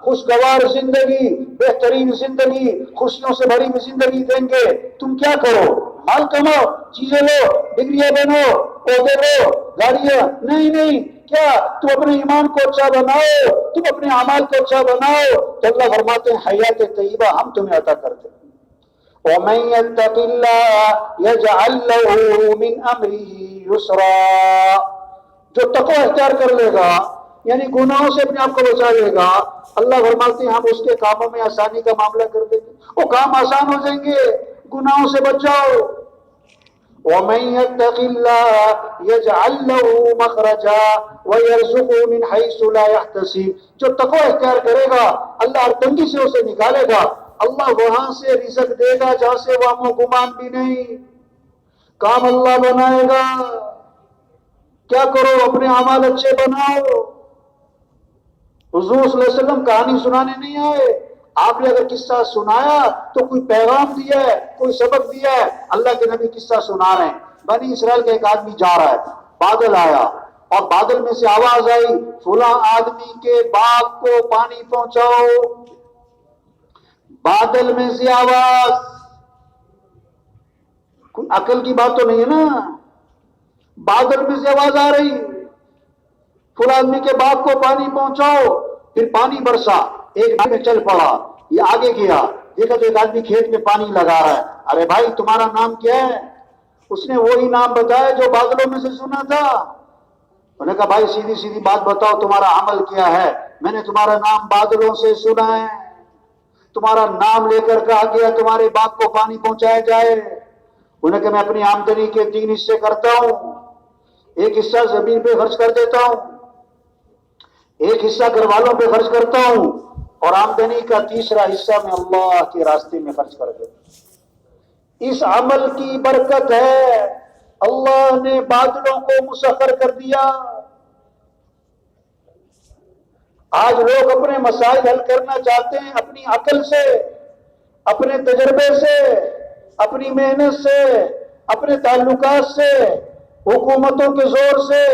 خوشگوار زندگی, بہترین زندگی, خوشیوں سے بھری ہوئی زندگی دیں گے. تم کیا کرو؟ مال کماؤ, چیزیں لو, ڈگریاں بنو, عہدے لو, گاڑیاں نہیں, کیا تم اپنے ایمان کو اچھا بناؤ, تم اپنے اعمال کو اچھا بناؤ, تو اللہ فرماتے ہیں حیات طیبہ ہم تمہیں عطا کرتے ہیں. وَمَن يَتَّقِ اللَّهَ يَجْعَل لَّهُ مِنْ أَمْرِهِ يُسْرًا. جو تقوی اختیار کر لے گا, یعنی گناہوں سے اپنے آپ کو بچا لے گا, اللہ فرماتے ہیں ہم اس کے کاموں میں آسانی کا معاملہ کر دیں گے, وہ کام آسان ہو جائیں گے. گناہوں سے بچ جاؤ. وَمَن يَتَّقِ اللَّهَ يَجْعَل لَّهُ مَخْرَجًا وَيَرْزُقْهُ مِنْ حَيْثُ لَا يَحْتَسِبُ. جو تقوی اختیار کرے گا اللہ ہر تنگی سے اسے نکالے گا, اللہ وہاں سے رزق دے گا جہاں سے وہ ہم گمان بھی نہیں. کام اللہ بنائے گا. کیا کرو؟ اپنے اعمال اچھے بناؤ. حضور صلی اللہ علیہ وسلم کہانی سنانے نہیں آئے. آپ نے اگر قصہ سنایا تو کوئی پیغام دیا ہے, کوئی سبق دیا ہے. اللہ کے نبی قصہ سنا رہے ہیں, بنی اسرائیل کا ایک آدمی جا رہا ہے, بادل آیا اور بادل میں سے آواز آئی فلاں آدمی کے باغ کو پانی پہنچاؤ. بادل میں سے آواز, کوئی عقل کی بات تو نہیں ہے نا. بادل میں سے آواز آ رہی فلاں آدمی کے باغ کو پانی پہنچاؤ. پھر پانی برسا, ایک میں چل پڑا, یہ آگے گیا, دیکھا تو ایک آدمی کھیت میں پانی لگا رہا ہے. ارے بھائی تمہارا نام کیا ہے؟ اس نے وہی نام بتایا جو بادلوں میں سے سنا تھا. انہوں نے کہا بھائی سیدھی سیدھی بات بتاؤ, تمہارا عمل کیا ہے؟ میں نے تمہارا نام بادلوں سے سنا ہے, تمہارا نام لے کر کہا گیا تمہارے باغ کو پانی پہنچایا جائے. انہیں کہ میں اپنی آمدنی کے 3 حصے کرتا ہوں, ایک حصہ زمین پہ خرچ کر دیتا ہوں, ایک حصہ گھر والوں پہ خرچ کرتا ہوں اور آمدنی کا تیسرا حصہ میں اللہ کے راستے میں خرچ کر دیتا ہوں۔ اس عمل کی برکت ہے، اللہ نے بادلوں کو مسخر کر دیا۔ آج لوگ اپنے مسائل حل کرنا چاہتے ہیں اپنی عقل سے، اپنے تجربے سے، اپنی محنت سے، اپنے تعلقات سے، حکومتوں کے زور سے۔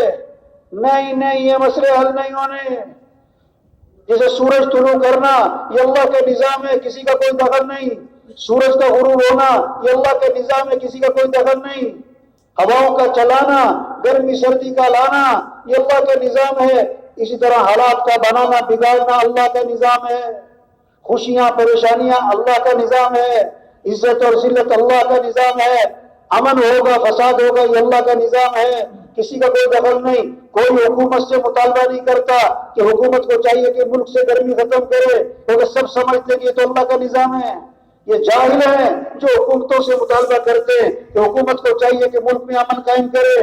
نہیں، یہ مسئلے حل نہیں ہونے۔ جیسے سورج طلوع کرنا یہ اللہ کا نظام ہے، کسی کا کوئی دخل نہیں۔ سورج کا غروب ہونا یہ اللہ کا نظام ہے، کسی کا کوئی دخل نہیں۔ ہواؤں کا چلانا، گرمی سردی کا لانا یہ اللہ کا نظام ہے۔ اسی طرح حالات کا بنانا بگاڑنا اللہ کا نظام ہے۔ خوشیاں پریشانیاں اللہ کا نظام ہے۔ عزت اور ذلت اللہ کا نظام ہے۔ امن ہوگا فساد ہوگا یہ اللہ کا نظام ہے، کسی کا کوئی دخل نہیں۔ کوئی حکومت سے مطالبہ نہیں کرتا کہ حکومت کو چاہیے کہ ملک سے گرمی ختم کرے، کیونکہ سب سمجھتے ہیں کہ یہ تو اللہ کا نظام ہے۔ یہ جاہل ہیں جو حکومتوں سے مطالبہ کرتے ہیں کہ حکومت کو چاہیے کہ ملک میں امن قائم کرے،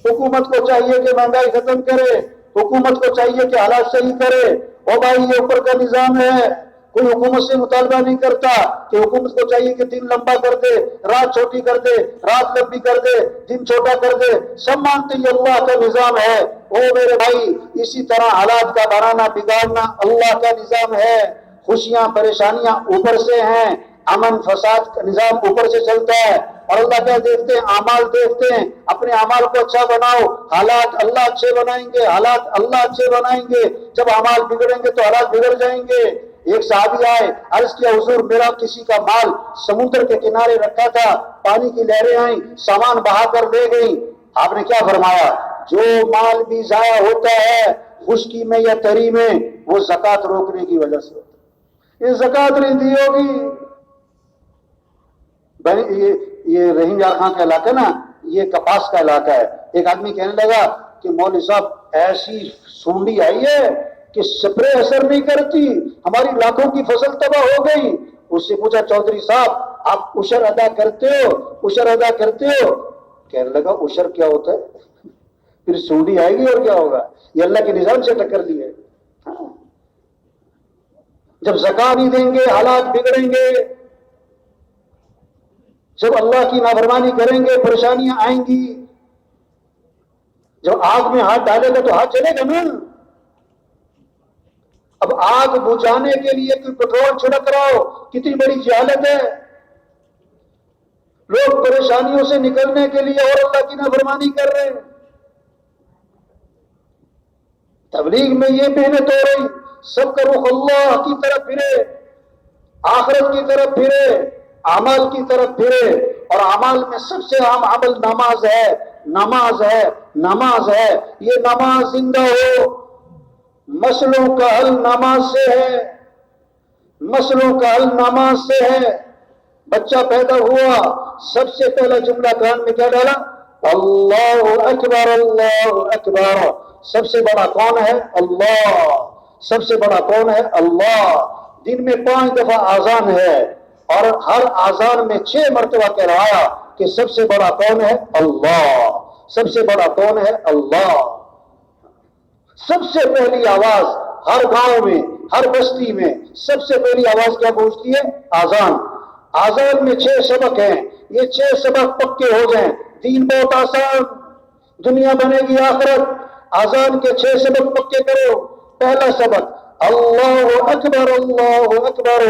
حکومت کو چاہیے کہ مہنگائی ختم کرے، حکومت کو چاہیے کہ حالات صحیح کرے۔ او بھائی یہ اوپر کا نظام ہے، کوئی حکومت سے مطالبہ نہیں کرتا کہ حکومت کو چاہیے کہ دن لمبا کر دے، رات چھوٹی کر دے، رات لمبی کر دے، دن چھوٹا کر دے۔ سب مانتے ہیں یہ اللہ کا نظام ہے۔ او میرے بھائی، اسی طرح حالات کا بنانا بگاڑنا اللہ کا نظام ہے۔ خوشیاں پریشانیاں اوپر سے ہیں، امن فساد کا نظام اوپر سے چلتا ہے۔ اور اللہ کیا دیکھتے ہیں؟ اعمال دیکھتے ہیں۔ اپنے اعمال کو اچھا بناؤ، حالات اللہ اچھے بنائیں گے، حالات اللہ اچھے بنائیں گے۔ جب اعمال بگڑیں گے تو حالات بگڑ جائیں گے۔ ایک صحابی آئے، عرض کیا حضور میرا کسی کا مال سمندر کے کنارے رکھا تھا، پانی کی لہریں آئیں، سامان بہا کر لے گئیں۔ آپ نے کیا فرمایا؟ جو مال بھی ضائع ہوتا ہے خشکی میں یا تری میں وہ زکوٰۃ روکنے کی وجہ سے ہوتا ہے۔ یہ زکوٰۃ نہیں دی ہوگی۔ یہ رحیم یار خان کا علاقہ نا، یہ کپاس کا علاقہ ہے۔ ایک آدمی کہنے لگا کہ مولوی صاحب ایسی سونڈی آئی ہے کہ سپرے اثر نہیں کرتی، ہماری لاکھوں کی فصل تباہ ہو گئی۔ اس سے پوچھا چودھری صاحب آپ عشر ادا کرتے ہو؟ عشر ادا کرتے ہو؟ کہنے لگا عشر کیا ہوتا ہے؟ پھر سونڈی آئے گی اور کیا ہوگا؟ یہ اللہ کے نظام سے ٹکر لی ہے۔ جب زکات نہیں دیں گے حالات بگڑیں گے، جب اللہ کی نافرمانی کریں گے پریشانیاں آئیں گی۔ جب آگ میں ہاتھ ڈالے گا تو ہاتھ جلے گا نا۔ اب آگ بجھانے کے لیے کوئی پیٹرول چھڑک رہا ہو، کتنی بڑی جہالت ہے۔ لوگ پریشانیوں سے نکلنے کے لیے اور اللہ کی نافرمانی کر رہے ہیں۔ تبلیغ میں یہ محنت ہو رہی، سب کا رخ اللہ کی طرف پھرے، آخرت کی طرف پھرے، اعمال کی طرف پھرے۔ اور اعمال میں سب سے اہم عمل نماز ہے، نماز ہے، نماز ہے۔ یہ نماز زندہ ہو، مسئلوں کا حل نماز سے ہے، مسئلوں کا حل نماز سے ہے۔ بچہ پیدا ہوا، سب سے پہلا جملہ کان میں کیا ڈالا؟ اللہ اکبر، اللہ اکبر۔ سب سے بڑا کون ہے؟ اللہ۔ سب سے بڑا کون ہے؟ اللہ۔ دن میں 5 دفعہ آذان ہے اور ہر آذان میں 6 مرتبہ کہلایا کہ سب سے بڑا کون ہے؟ اللہ۔ سب سے بڑا کون ہے؟ اللہ۔ سب سے پہلی آواز ہر گاؤں میں، ہر بستی میں سب سے پہلی آواز کیا پہنچتی ہے؟ آذان۔ آذان میں 6 سبق ہیں، یہ 6 سبق پکے ہو جائیں دین بہت آسان، دنیا بنے گی آخرت۔ آذان کے 6 سبق پکے کرو۔ پہلا سبق اللہ اکبر، اللہ اکبر۔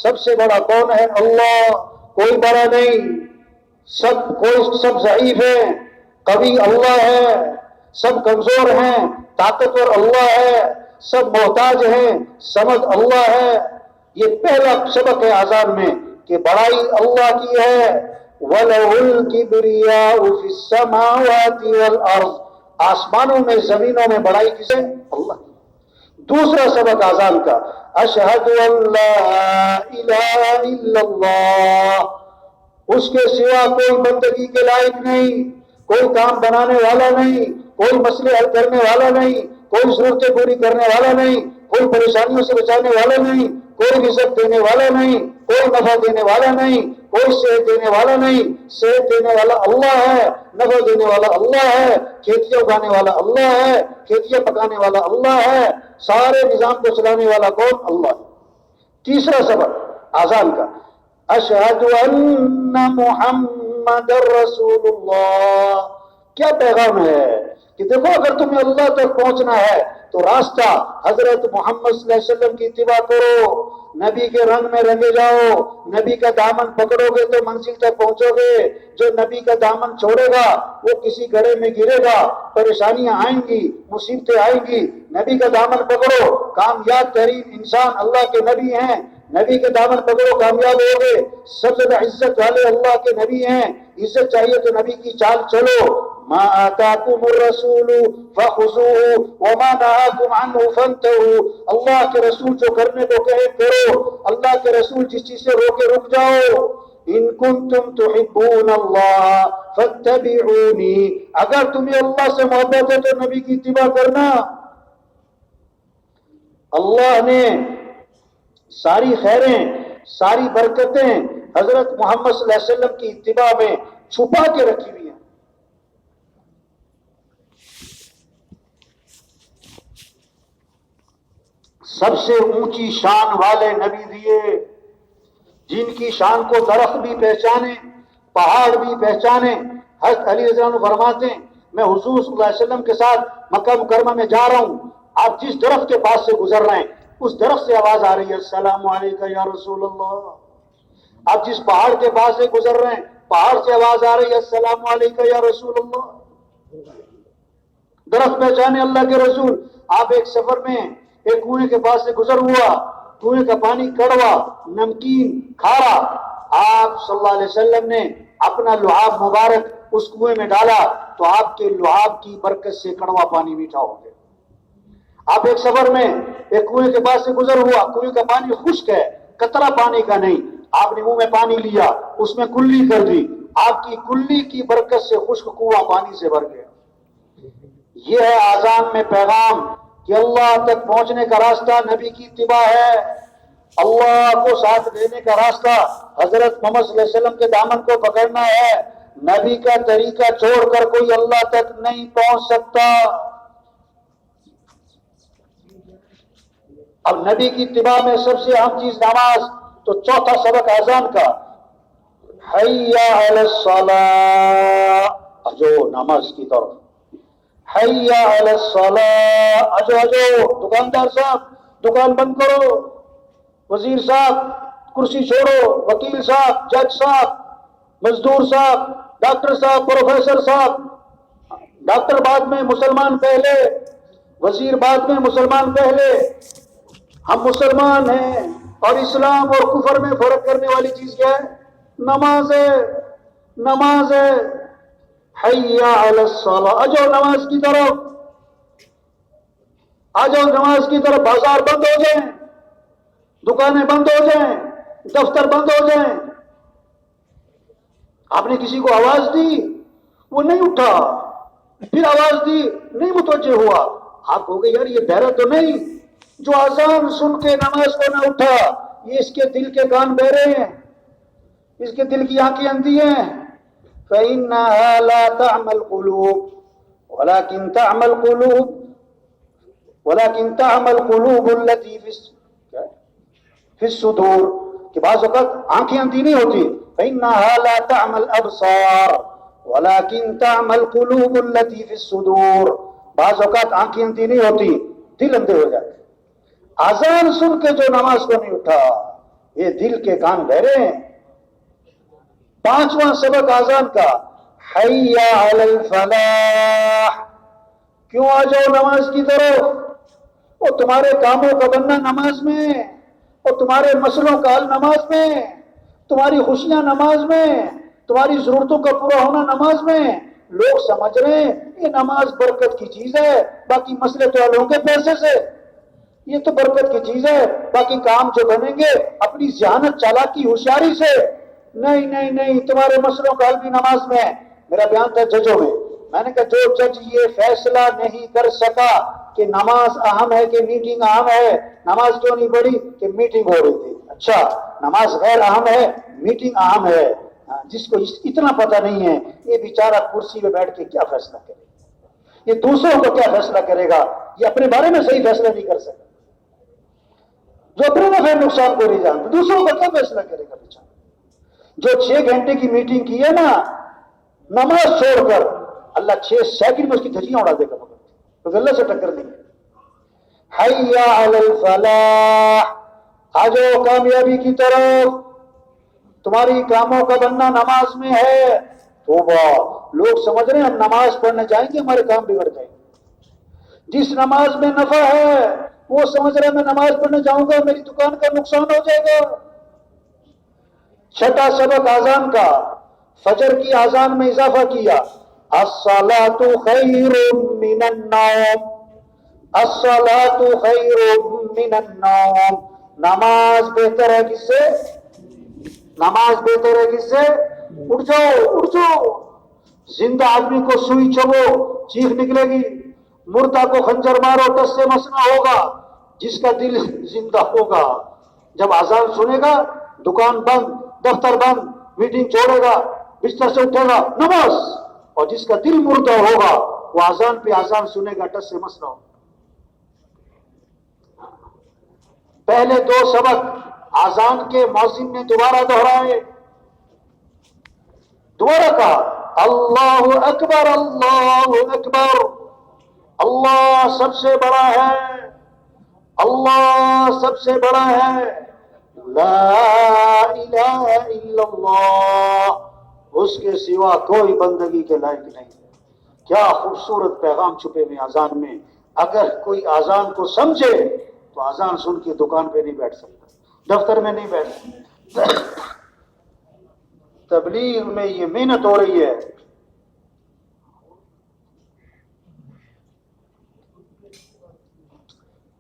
سب سے بڑا کون ہے؟ اللہ۔ کوئی بڑا نہیں، سب ضعیف ہیں، قوی اللہ ہے، سب کمزور ہیں، طاقتور اللہ ہے، سب محتاج ہیں، سمجھ اللہ ہے۔ یہ پہلا سبق ہے آذان میں کہ بڑائی اللہ کی ہے۔ وَلَهُ الْكِبْرِيَاءُ فِي السَّمَاوَاتِ وَالْأَرْضِ۔ آسمانوں میں زمینوں میں بڑائی کسے؟ اللہ۔ دوسرا سبق آذان کا اشہد ان لا الہ الا اللہ۔ اس کے سوا کوئی بندگی کے لائق نہیں، کوئی کام بنانے والا نہیں، کوئی مسئلے حل کرنے والا نہیں، کوئی ضرورتیں پوری کرنے والا نہیں، کوئی پریشانیوں سے بچانے والا نہیں، کوئی رزق دینے والا نہیں، کوئی نفع دینے والا نہیں، کوئی صحت دینے والا نہیں، صحت دینے والا اللہ ہے، نفع دینے والا اللہ ہے، کھیتیاں اگانے والا اللہ ہے، کھیتیاں پکانے والا اللہ ہے، سارے نظام کو چلانے والا کون؟ اللہ ہے۔ تیسرا سبق اذان کا، اشہد ان محمد رسول اللہ۔ کیا پیغام ہے کہ دیکھو اگر تمہیں اللہ تک پہنچنا ہے تو راستہ حضرت محمد صلی اللہ علیہ وسلم کی اتباع کرو، نبی کے رنگ میں رنگے جاؤ، نبی کا دامن پکڑو گے تو منزل تک پہنچو گے، جو نبی کا دامن چھوڑے گا وہ کسی گڑھے میں گرے گا، پریشانیاں آئیں گی، مصیبتیں آئیں گی۔ نبی کا دامن پکڑو، کامیاب ترین انسان اللہ کے نبی ہیں، نبی کے دامن پکڑو کامیاب ہوگے۔ سب سے عزت والے اللہ کے نبی ہیں، عزت چاہیے تو نبی کی چال چلو۔ ما آتاکم الرسول فخذوه وما نهاکم عنہ فانتہوا، اللہ کے رسول جو کرنے کو کہے کرو، اللہ کے رسول جس چیز سے روکے رک جاؤ۔ ان کنتم تحبون اللہ فاتبعونی، اگر تمہیں اللہ سے محبت ہے تو نبی کی اتباع کرنا۔ اللہ نے ساری خیریں، ساری برکتیں حضرت محمد صلی اللہ علیہ وسلم کی اتباع میں چھپا کے رکھی ہوئی ہیں۔ سب سے اونچی شان والے نبی دیے، جن کی شان کو درخت بھی پہچانے، پہاڑ بھی پہچانے۔ حضرت علی رضی اللہ عنہ فرماتے ہیں میں حضور صلی اللہ علیہ وسلم کے ساتھ مکہ مکرمہ میں جا رہا ہوں، آپ جس درخت کے پاس سے گزر رہے ہیں اس درخت سے آواز آ رہی ہے السلام علیکم یا رسول اللہ۔ آپ جس پہاڑ کے پاس سے گزر رہے ہیں پہاڑ سے آواز آ رہی ہے السلام علیکم یا رسول اللہ۔ درخت پہچانے اللہ کے رسول۔ آپ ایک سفر میں ایک کنویں کے پاس سے گزر ہوا، کنویں کا پانی کڑوا، نمکین، کھارا، آپ صلی اللہ علیہ وسلم نے اپنا لعاب مبارک اس کنویں میں ڈالا تو آپ کے لعاب کی برکت سے کڑوا پانی میٹھا ہو گیا۔ آپ ایک سفر میں ایک کنویں کے پاس سے گزر ہوا، کنویں کا پانی خشک ہے، قطرہ پانی کا نہیں، آپ نے منہ میں پانی لیا، اس میں کلی کر دی، آپ کی کلی کی برکت سے خشک کنواں پانی سے بھر گیا۔ یہ ہے آذان میں پیغام کہ اللہ تک پہنچنے کا راستہ نبی کی اتباع ہے، اللہ کو ساتھ دینے کا راستہ حضرت محمد صلی اللہ علیہ وسلم کے دامن کو پکڑنا ہے۔ نبی کا طریقہ چھوڑ کر کوئی اللہ تک نہیں پہنچ سکتا۔ اب نبی کی اتباع میں سب سے اہم چیز نماز، تو چوتھا سبق اذان کا، حی علی الصلاۃ، اجو نماز کی طرف، حی علی الصلاۃ، اجو اجو، دکاندار صاحب دکان بند کرو، وزیر صاحب کرسی چھوڑو، وکیل صاحب، جج صاحب، مزدور صاحب، ڈاکٹر صاحب، پروفیسر صاحب، ڈاکٹر بعد میں مسلمان پہلے، وزیر بعد میں مسلمان پہلے۔ ہم مسلمان ہیں اور اسلام اور کفر میں فرق کرنے والی چیز کیا ہے؟ نماز ہے، نماز ہے۔ حی علی الصلاۃ، آ جاؤ نماز کی طرف، آ جاؤ نماز کی طرف۔ بازار بند ہو جائیں، دکانیں بند ہو جائیں، دفتر بند ہو جائیں، آپ نے کسی کو آواز دی وہ نہیں اٹھا، پھر آواز دی نہیں متوجہ ہوا، آپ کہو گے یار یہ بہرا تو نہیں، جو اذان سن کے نماز کو نہ اٹھا یہ اس کے دل کے کان بہرے ہیں، اس کے دل کی آنکھیں اندھی ہیں۔ فَإِنَّهَا لَا تَعْمَى الْقُلُوبُ وَلَكِنْ تَعْمَى الْقُلُوبُ الَّتِي فِي الصُّدُورِ، کہ بعض وقت آنکھیں اندھی نہیں ہوتی، فَإِنَّهَا لَا تَعْمَى الْأَبْصَارُ وَلَكِنْ تَعْمَى الْقُلُوبُ الَّتِي فِي الصُّدُورِ، بعض اوقات آنکھیں اندھی نہیں ہوتی، دل اندھے ہو جاتے۔ اذان سن کے جو نماز کو نہیں اٹھا یہ دل کے کان بہرے ہیں۔ پانچواں سبق اذان کا، حی علی الفلاح، کیوں آ جاؤ نماز کی طرف؟ وہ تمہارے کاموں کا بننا نماز میں، اور تمہارے مسئلوں کا حل نماز میں، تمہاری خوشیاں نماز میں، تمہاری ضرورتوں کا پورا ہونا نماز میں۔ لوگ سمجھ رہے ہیں یہ نماز برکت کی چیز ہے، باقی مسئلے تو حل ہوں گے پیسے سے، یہ تو برکت کی چیز ہے، باقی کام جو بنیں گے اپنی ذہانت چالاکی ہوشیاری سے۔ نہیں نہیں نہیں، تمہارے مسئلوں کا حل بھی نماز میں ہے۔ میرا بیان تھا ججوں میں نے کہا جو جج یہ فیصلہ نہیں کر سکا کہ نماز اہم ہے کہ میٹنگ اہم ہے، نماز کیوں نہیں پڑھی؟ کہ میٹنگ ہو رہی تھی۔ اچھا نماز غیر اہم ہے، میٹنگ اہم ہے، جس کو اتنا پتہ نہیں ہے یہ بیچارہ کرسی پہ بیٹھ کے کیا فیصلہ کرے گا، یہ دوسروں کو کیا فیصلہ کرے گا، یہ اپنے بارے میں صحیح فیصلہ نہیں کر سکتا، جو اپنے نفع نقصان کو نہیں جانتا دوسروں کا کیا فیصلہ کرے گا بیچارہ۔ جو 6 گھنٹے کی میٹنگ کی ہے نا نماز چھوڑ کر، اللہ 6 سیکنڈ میں اس کی دھجیاں اڑا دے گا پکڑ کے، تو اللہ سے ٹکر نہیں ہے۔ حی علی الفلاح، آ جاؤ کامیابی کی طرف، تمہاری کاموں کا بننا نماز میں ہے۔ توبہ، لوگ سمجھ رہے ہیں ہم نماز پڑھنے جائیں گے ہمارے کام بگڑ جائیں گے، جس نماز میں نفع ہے وہ سمجھ رہے ہیں میں نماز پڑھنے جاؤں گا میری دکان کا نقصان ہو جائے گا۔ چھٹا سبق اذان کا، فجر کی اذان میں اضافہ کیا، الصلاۃ خیر من النوم، الصلاۃ خیر من النوم، نماز بہتر ہے کس سے؟ نماز بہتر ہے کس سے؟ اٹھ جاؤ اٹھ جاؤ، زندہ آدمی کو سوئی چبو چیخ نکلے گی، مردہ کو خنجر مارو ٹس سے مسنا ہوگا، جس کا دل زندہ ہوگا جب اذان سنے گا دکان بند، دفتر بند، میٹنگ چھوڑے گا، بستر سے اٹھے گا نماز، اور جس کا دل مردہ ہوگا وہ اذان پہ اذان سنے گا ٹس سے مسنا ہوگا۔ پہلے 2 سبق اذان کے مؤذن نے دوبارہ دہرائے، دوبارہ کہا اللہ اکبر اللہ اکبر، اللہ سب سے بڑا ہے، اللہ سب سے بڑا ہے، لا الہ الا اللہ، اس کے سوا کوئی بندگی کے لائق نہیں۔ کیا خوبصورت پیغام چھپے ہوئے اذان میں، اگر کوئی اذان کو سمجھے تو اذان سن کے دکان پہ نہیں بیٹھ سکتا، دفتر میں نہیں بیٹھ سکتا۔ تبلیغ میں یہ محنت ہو رہی ہے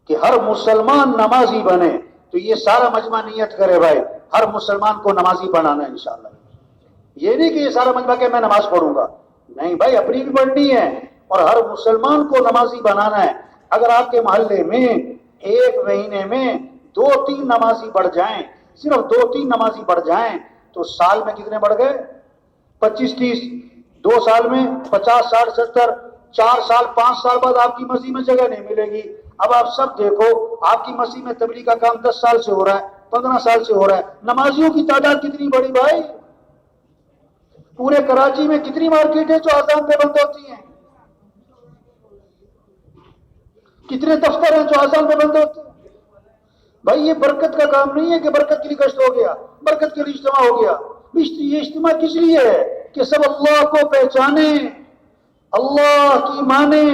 کہ ہر مسلمان نمازی بنے، تو یہ سارا مجمع نیت کرے بھائی ہر مسلمان کو نمازی بنانا ہے انشاءاللہ۔ یہ نہیں کہ یہ سارا مجمع کہ میں نماز پڑھوں گا، نہیں بھائی اپنی بھی پڑھنی ہے اور ہر مسلمان کو نمازی بنانا ہے۔ اگر آپ کے محلے میں ایک مہینے میں 2-3 نمازی بڑھ جائیں، صرف 2-3 نمازی بڑھ جائیں تو سال میں کتنے بڑھ گئے؟ 25-30، 2 سال میں 50-60-70، 4 سال 5 سال بعد آپ کی مسجد میں جگہ نہیں ملے گی۔ اب آپ سب دیکھو آپ کی مسجد میں تبلیغ کا کام 10 سال سے ہو رہا ہے، 15 سال سے ہو رہا ہے، نمازیوں کی تعداد کتنی بڑی بھائی؟ پورے کراچی میں کتنی مارکیٹیں جو اذان پہ بند ہوتی ہیں، کتنے دفتر ہیں جو اذان پہ بند ہوتے ہیں؟ بھائی یہ برکت کا کام نہیں ہے کہ برکت کے لیے گشت ہو گیا، برکت کے لیے اجتماع ہو گیا، یہ اجتماع کس لیے ہے کہ سب اللہ کو پہچانے، اللہ کی مانے،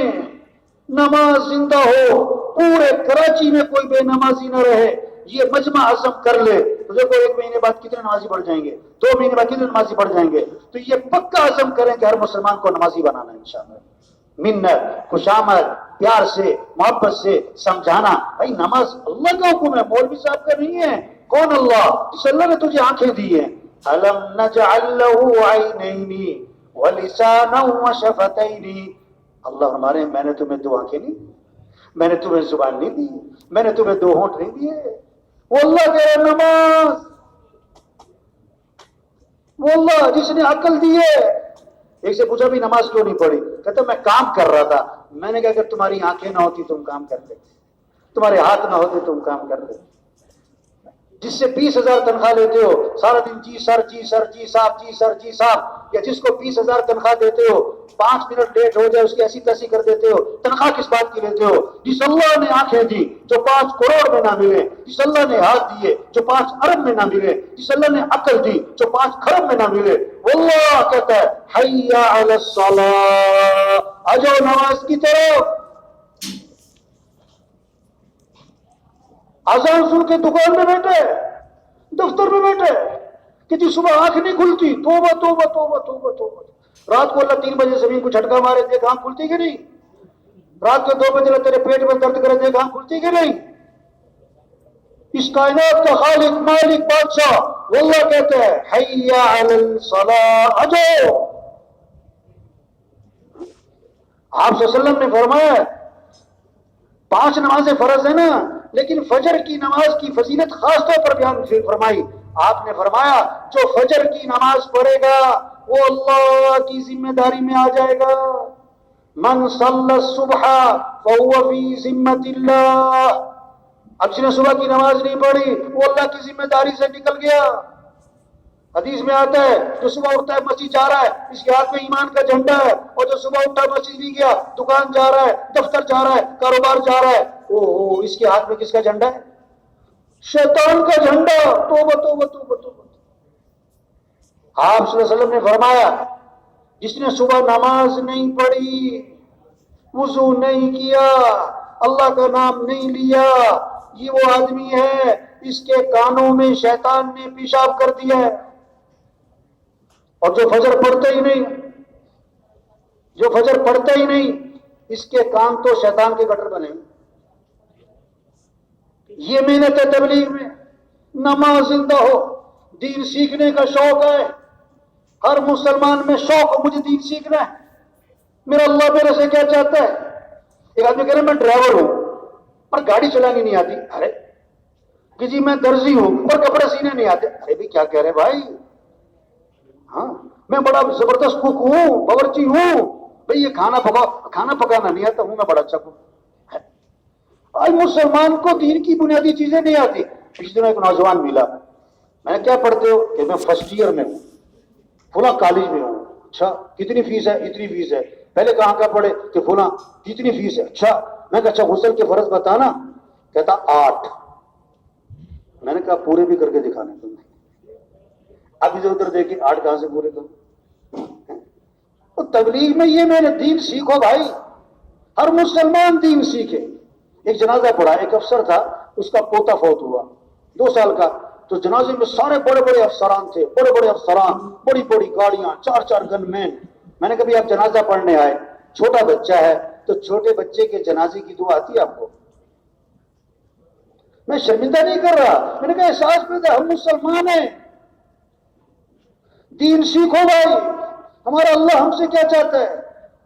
نماز زندہ ہو، پورے کراچی میں کوئی بے نمازی نہ رہے، یہ مجمع عزم کر لے تو دیکھو 1 مہینے بعد کتنے نمازی بڑھ جائیں گے، 2 مہینے بعد کتنے نمازی بڑھ جائیں گے۔ تو یہ پکا عزم کریں کہ ہر مسلمان کو نمازی بنانا ہے انشاءاللہ، منت، خوشامد، پیار سے، محبت سے سمجھانا، بھائی نماز اللہ کا حکم ہے، مولوی صاحب کا نہیں ہے۔ کون اللہ؟ جس اللہ نے تجھے آنکھیں دی ہیں، أَلَمْ نَجْعَلْ لَهُ عَيْنَيْنِ وَلِسَانًا وَشَفَتَيْنِ، اللہ ہمارے میں نے تمہیں 2 آنکھیں نہیں دی، میں نے تمہیں زبان نہیں دی، میں نے تمہیں 2 ہونٹ نہیں دیے۔ وہ اللہ کہہ رہا نماز، وہ اللہ جس نے عقل دی ہے۔ ایک سے پوچھا بھی نماز کیوں نہیں پڑھی؟ کہتا میں کام کر رہا تھا۔ میں نے کہا اگر تمہاری آنکھیں نہ ہوتی تم کام کرتے، تمہارے ہاتھ نہ ہوتے تم کام کرتے۔ جس سے 20,000 تنخواہ لیتے ہو، سارا دن جی سر جی سر جی صاحب جی سر جی صاحب، یا جس کو 20,000 تنخواہ دیتے ہو 5 منٹ لیٹ ہو جائے اس کی ایسی تیسی کر دیتے ہو، تنخواہ کس بات کی لیتے ہو؟ جس اللہ نے آنکھیں دی جو 5 کروڑ میں نہ ملے، جس اللہ نے ہاتھ دیے جو 5 ارب میں نہ ملے، جس اللہ نے عقل دی جو 5 کھرب میں نہ ملے، واللہ کہتا ہے حی علی الصلاۃ، آ جاؤ نماز کی طرف۔ اذان سن کے دکان میں بیٹھے، دفتر میں بیٹھے، کہ صبح آنکھ نہیں کھلتی، توبہ توبہ توبہ توبہ توبہ، رات کو اللہ 3 بجے زمین کو جھٹکا مارے دیکھ آنکھ کھلتی کہ نہیں، رات کو 2 بجے تیرے پیٹ میں درد کرے دیکھ آنکھ کھلتی کہ نہیں۔ اس کائنات کا خالق مالک بادشاہ واللہ کہتے ہیں حی علی الصلاۃ، اجو۔ آپ صلی اللہ علیہ وسلم نے فرمایا 5 نمازیں فرض ہیں نا، لیکن فجر کی نماز کی فضیلت خاص طور پر بیان فرمائی. آپ نے فرمایا جو فجر کی نماز پڑھے گا وہ اللہ کی ذمہ داری میں آ جائے گا. من صلی الصبح فهو فی ذمۃ اللہ. اب جس نے صبح کی نماز نہیں پڑھی وہ اللہ کی ذمہ داری سے نکل گیا. حدیث میں آتا ہے جو صبح اٹھتا ہے مسجد جا رہا ہے اس کے ہاتھ میں ایمان کا جھنڈا ہے، اور جو صبح اٹھا مسجد نہیں گیا، دکان جا رہا ہے، دفتر جا رہا ہے، کاروبار جا رہا ہے، اس کے ہاتھ میں کس کا جھنڈا ہے؟ شیطان کا جھنڈا. توبہ توبہ توبہ توبہ. آپ صلی اللہ علیہ وسلم نے فرمایا جس نے صبح نماز نہیں پڑھی، وضو نہیں کیا، اللہ کا نام نہیں لیا، یہ وہ آدمی ہے اس کے کانوں میں شیطان نے پیشاب کر دیا ہے. اور جو فجر پڑھتا ہی نہیں اس کے کان تو شیطان کے گٹر بنے. یہ محنت ہے تبلیغ میں. نماز زندہ ہو، دین سیکھنے کا شوق ہے ہر مسلمان میں. شوق ہو مجھے دین سیکھنا ہے، میرا اللہ میرے سے کیا چاہتا ہے. ایک آدمی کہہ رہے میں ڈرائیور ہوں اور گاڑی چلانی نہیں آتی. ارے کہ جی میں درزی ہوں اور کپڑے سینے نہیں آتے. ارے بھی کیا کہہ رہے بھائی. ہاں میں بڑا زبردست کوک ہوں، باورچی ہوں. بھئی یہ کھانا پکانا نہیں آتا ہوں میں بڑا اچھا کوک. آج مسلمان کو دین کی بنیادی چیزیں نہیں آتی. پچھلے دنوں ایک نوجوان ملا، میں کیا پڑھتے ہو کہ میں فرسٹ ایئر میں ہوں، فلاں کالج میں ہوں. اچھا کتنی فیس ہے؟ اتنی فیس ہے. پہلے کہاں کا پڑھے؟ کہ فلاں. کتنی فیس ہے؟ اچھا. میں کہا اچھا غسل کے فرض بتانا. کہتا 8. میں نے کہا پورے بھی کر کے دکھانے تم. اب ادھر ادھر دیکھیں 8 کہاں سے پورے کروں. تبلیغ میں یہ میں نے دین سیکھو بھائی، ہر مسلمان دین سیکھے. ایک جنازہ پڑھا، ایک افسر تھا اس کا پوتا فوت ہوا 2 سال کا. تو جنازے میں سارے بڑے بڑے افسران تھے، بڑے بڑے افسران، بڑی بڑی گاڑیاں، 4 گن مین. میں نے کبھی آپ جنازہ پڑھنے آئے، چھوٹا بچہ ہے تو چھوٹے بچے کے جنازے کی دعا آتی ہے آپ کو؟ میں شرمندہ نہیں کر رہا، میں نے کہا احساس میں ہم مسلمان ہیں. دین سیکھو بھائی. ہمارا اللہ ہم سے کیا چاہتا ہے،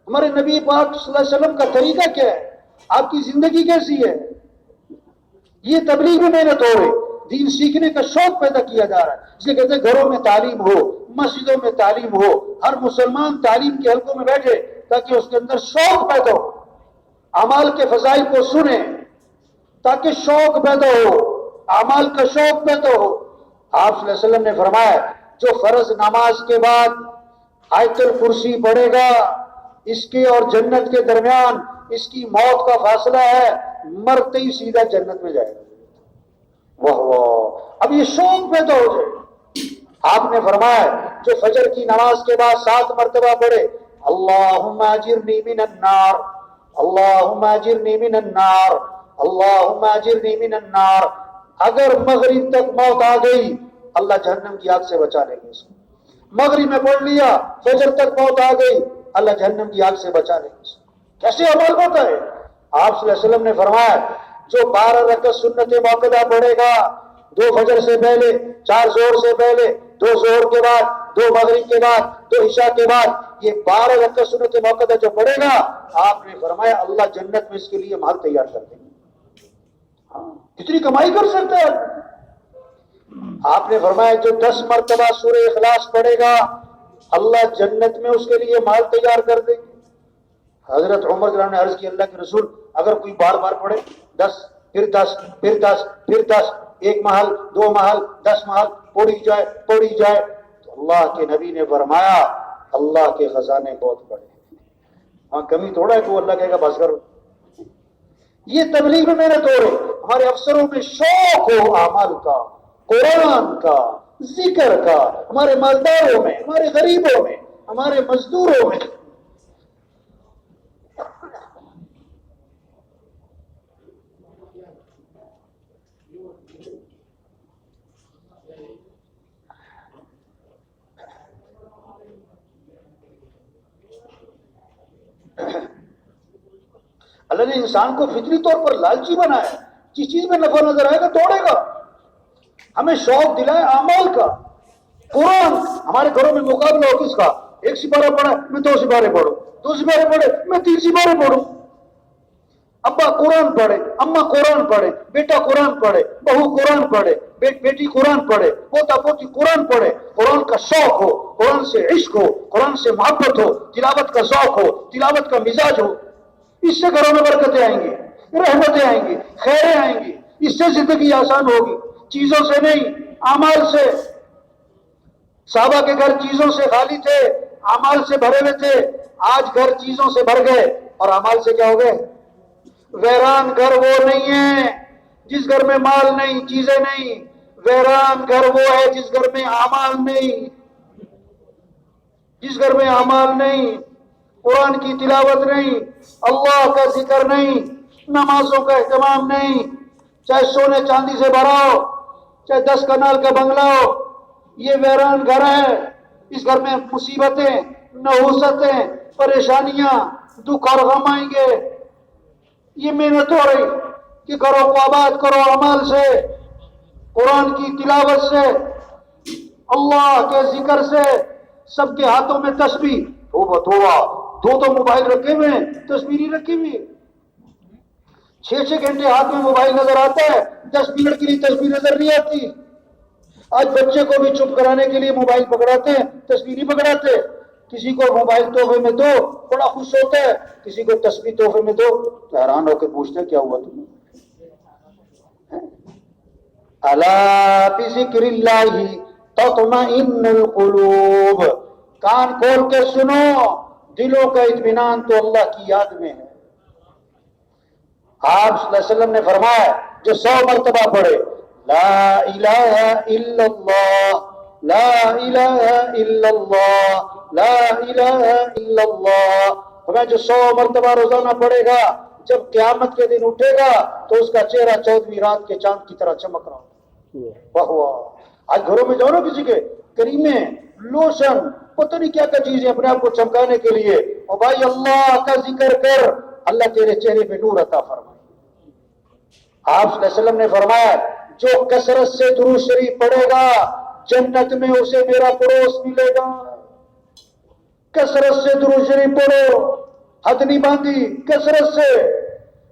ہمارے نبی پاک صلی اللہ علیہ وسلم کا طریقہ کیا ہے، آپ کی زندگی کیسی ہے. یہ تبلیغ میں محنت ہو رہی، دین سیکھنے کا شوق پیدا کیا جا رہا ہے. اس لیے کہتے ہیں گھروں میں تعلیم ہو، مسجدوں میں تعلیم ہو، ہر مسلمان تعلیم کے حلقوں میں بیٹھے تاکہ اس کے اندر شوق پیدا ہو، اعمال کے فضائل کو سنیں تاکہ شوق پیدا ہو، اعمال کا شوق پیدا ہو. آپ صلی اللہ علیہ وسلم نے فرمایا جو فرض نماز کے بعد آیت الکرسی پڑھے گا اس کے اور جنت کے درمیان اس کی موت کا فاصلہ ہے، مرتے ہی سیدھا جنت میں جائے گا. واہ واہ. اب یہ شوق پیدا ہو جائے. آپ نے فرمایا جو فجر کی نماز کے بعد 7 مرتبہ پڑھے اللہم اجرنی من النار، اللہم اجرنی من النار، اللہم اجرنی من النار. اگر مغرب تک موت آ گئی اللہ جہنم کی آگ سے بچا لے گا. اس کو مغرب میں پڑھ لیا، فجر تک موت آ گئی اللہ جہنم کی آگ سے بچا لے گا. کیسے عمل ہوتا ہے؟ آپ صلی اللہ علیہ وسلم نے فرمایا جو 12 رکعت سنت موقدہ پڑھے گا 2 فجر سے پہلے، 4 ظہر سے پہلے، 2 ظہر کے بعد، 2 مغرب کے بعد، 2 عشاء کے بعد، یہ 12 رکعت سنت موقدہ جو پڑھے گا آپ نے فرمایا اللہ جنت میں اس کے لیے محل تیار کر دیں گے. کتنی کمائی کر سکتا ہے. آپ نے فرمایا جو 10 مرتبہ سورہ اخلاص پڑھے گا اللہ جنت میں اس کے لیے محل تیار کر دیں گے. حضرت عمر رضی اللہ عنہ نے عرض کی اللہ کے رسول اگر کوئی بار بار پڑھے 10 پھر 10 پھر 10 پھر 10، 1 محل 2 محل 10 محل پڑھی جائے تو اللہ کے نبی نے فرمایا اللہ کے خزانے بہت بڑے ہیں. ہاں کمی تھوڑا ہے تو اللہ کہے گا بس کرو. یہ تبلیغ میں محنت ہو رہی. ہمارے افسروں میں شوق ہو اعمال کا، قرآن کا، ذکر کا، ہمارے مالداروں میں، ہمارے غریبوں میں، ہمارے مزدوروں میں. اللہ نے انسان کو فطری طور پر لالچی بنایا. جس چیز میں نفع نظر آئے گا دوڑے گا. ہمیں شوق دلائے اعمال کا. قرآن ہمارے گھروں میں مقابلہ ہو کس کا؟ 1 سپارہ پڑھا میں 2 سپارے پڑھوں، 2 سپارے پڑھے میں 3 سپارے پڑھوں. ابا قرآن پڑھے، اماں قرآن پڑھے، بیٹا قرآن پڑھے، بہو قرآن پڑھے، بیٹی قرآن پڑھے، پوتا پوتی قرآن پڑھے، قرآن کا شوق ہو، قرآن سے عشق ہو، قرآن سے محبت ہو، تلاوت کا ذوق ہو، تلاوت کا مزاج ہو، اس سے گھروں میں برکتیں آئیں گی، رحمتیں آئیں گی، خیریں آئیں گی، اس سے زندگی آسان ہوگی، چیزوں سے نہیں، اعمال سے۔ صحابہ کے گھر چیزوں سے خالی تھے، اعمال سے بھرے ہوئے تھے، آج گھر چیزوں سے بھر گئے اور اعمال سے کیا ہو گئے؟ ویران گھر وہ نہیں ہے جس گھر میں مال نہیں، چیزیں نہیں، ویران گھر وہ ہے جس گھر میں اعمال نہیں، جس گھر میں اعمال نہیں، قرآن کی تلاوت نہیں، اللہ کا ذکر نہیں، نمازوں کا اہتمام نہیں، چاہے سونے چاندی سے بھرا ہو، چاہے 10 کنال کا بنگلہ ہو، یہ ویران گھر ہے۔ اس گھر میں مصیبتیں، نحوستیں، پریشانیاں، دکھ اور غم آئیں گے۔ یہ محنت ہو رہی کہ گھروں کو آباد کرو اعمال سے، قرآن کی تلاوت سے، اللہ کے ذکر سے۔ سب کے ہاتھوں میں تسبیح، توبہ توبہ، دو موبائل رکھے ہوئے ہیں، تسبیح نہیں رکھی ہوئی، 6 گھنٹے ہاتھ میں موبائل نظر آتا ہے، 10 منٹ کے لیے تسبیح نظر نہیں آتی۔ آج بچے کو بھی چپ کرانے کے لیے موبائل پکڑاتے ہیں، تسبیح نہیں پکڑاتے۔ کسی کو موبائل تحفے میں دو بڑا خوش ہوتا ہے، کسی کو تسبیح تحفے میں دو تو حیران ہو کے پوچھتے ہیں کیا ہوا تمہیں؟ الا بذکر اللہ تطمئن القلوب، کان کھول کے سنو، دلوں کا اطمینان تو اللہ کی یاد میں ہے۔ آپ صلی اللہ علیہ وسلم نے فرمایا جو 100 مرتبہ پڑھے لا الہ الا اللہ، لا الہ الا اللہ، لا الہ الا اللہ، ہمیں جو 100 مرتبہ روزانہ پڑھے گا، جب قیامت کے دن اٹھے گا تو اس کا چہرہ 14ویں رات کے چاند کی طرح چمک رہا ہو۔ واہ واہ، آج گھروں میں جاؤ نا، کسی کے کریمیں، لوشن، پتہ نہیں کیا کیا چیزیں اپنے آپ کو چمکانے کے لیے، اور بھائی اللہ کا ذکر کر، اللہ تیرے چہرے پہ نور عطا فرمائے۔ آپ صلی اللہ علیہ وسلم نے فرمایا جو کثرت سے درود شریف پڑھے گا جنت میں اسے میرا پڑوس ملے گا۔ کثرت سے درود شریف پڑھو، حد نہیں باندھی، کثرت سے۔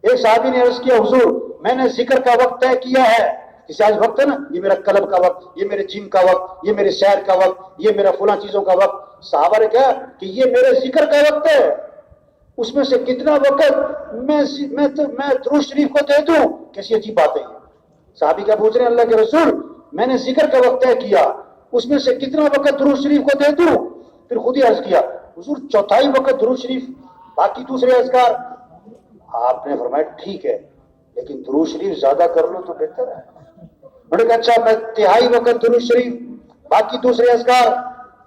ایک صحابی نے عرض کیا حضور میں نے ذکر کا وقت طے کیا ہے، جیسے آج وقت ہے نا، یہ میرا کلب کا وقت، یہ میرے جم کا وقت، یہ میرے سیر کا وقت، یہ میرا فلاں چیزوں کا وقت۔ صحابہ نے کہا کہ یہ میرے ذکر کا وقت ہے، اس میں سے کتنا وقت میں درود شریف کو دے دوں؟ کیسی عجیب بات ہے یہ۔ صحابی کیا پوچھ رہے ہیں اللہ کے رسول میں نے ذکر کا وقت طے کیا، اس میں سے کتنا وقت درود شریف کو دے دوں؟ پھر خود ہی عرض کیا حضور 1/4 وقت درود شریف، باقی دوسرے اذکار۔ آپ نے فرمایا ٹھیک ہے لیکن درود شریف زیادہ کر لو تو بہتر ہے۔ انہوں نے کہا اچھا میں 1/3 وقت درود شریف، باقی دوسرے اذکار۔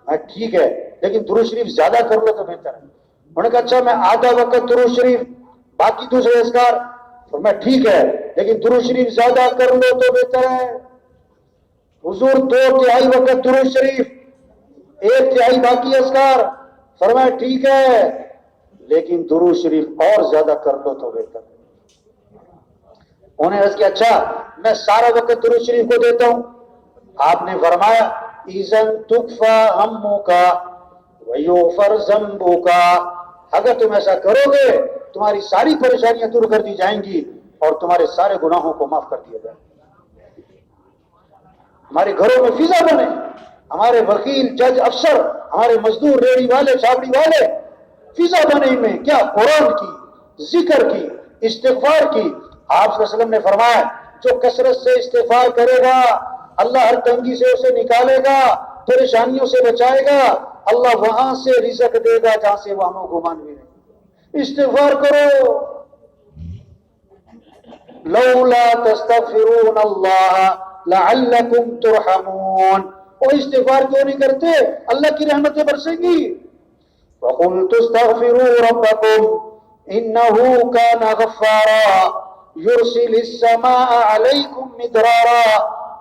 میں ٹھیک ہے لیکن درود شریف زیادہ کر لو تو بہتر ہے۔ انہوں نے کہا اچھا میں آدھا وقت درود شریف، باقی دوسرے اذکار۔ میں ٹھیک ہے لیکن درود شریف زیادہ کر لو تو بہتر ہے۔ حضور 2/3 وقت درود شریف، 1/3 باقی اذکار۔ فرمایا ٹھیک ہے لیکن درود شریف اور زیادہ کر لو تو بہتر ہے۔ انہوں نے عرض کیا اچھا میں سارا وقت درود شریف کو دیتا ہوں۔ آپ نے فرمایا اذن تکفی ہمک ویغفر ذنبک، اگر تم ایسا کرو گے تمہاری ساری پریشانیاں دور کر دی جائیں گی اور تمہارے سارے گناہوں کو معاف کر دیا جائے گا۔ ہمارے گھروں میں فضا بنے، ہمارے وکیل، جج، افسر، ہمارے مزدور، ریڑھی والے، چھاپڑی والے، فضا بنے میں کیا؟ قرآن کی، ذکر کی، استغفار کی۔ آپ صلی اللہ علیہ وسلم نے فرمایا جو کثرت سے استغفار کرے گا اللہ ہر تنگی سے اسے نکالے گا، پریشانیوں سے بچائے گا، اللہ وہاں سے رزق دے گا جہاں سے وہم و گمان بھی نہیں۔ استغفار کرو۔ لولا تستغفرون اللہ لعلکم ترحمون، اور استغفار کیوں نہیں کرتے؟ اللہ کی رحمتیں برسیں گی۔ وقلت استغفروا ربکم انه كان غفارا يرسل السماء عليكم مدرارا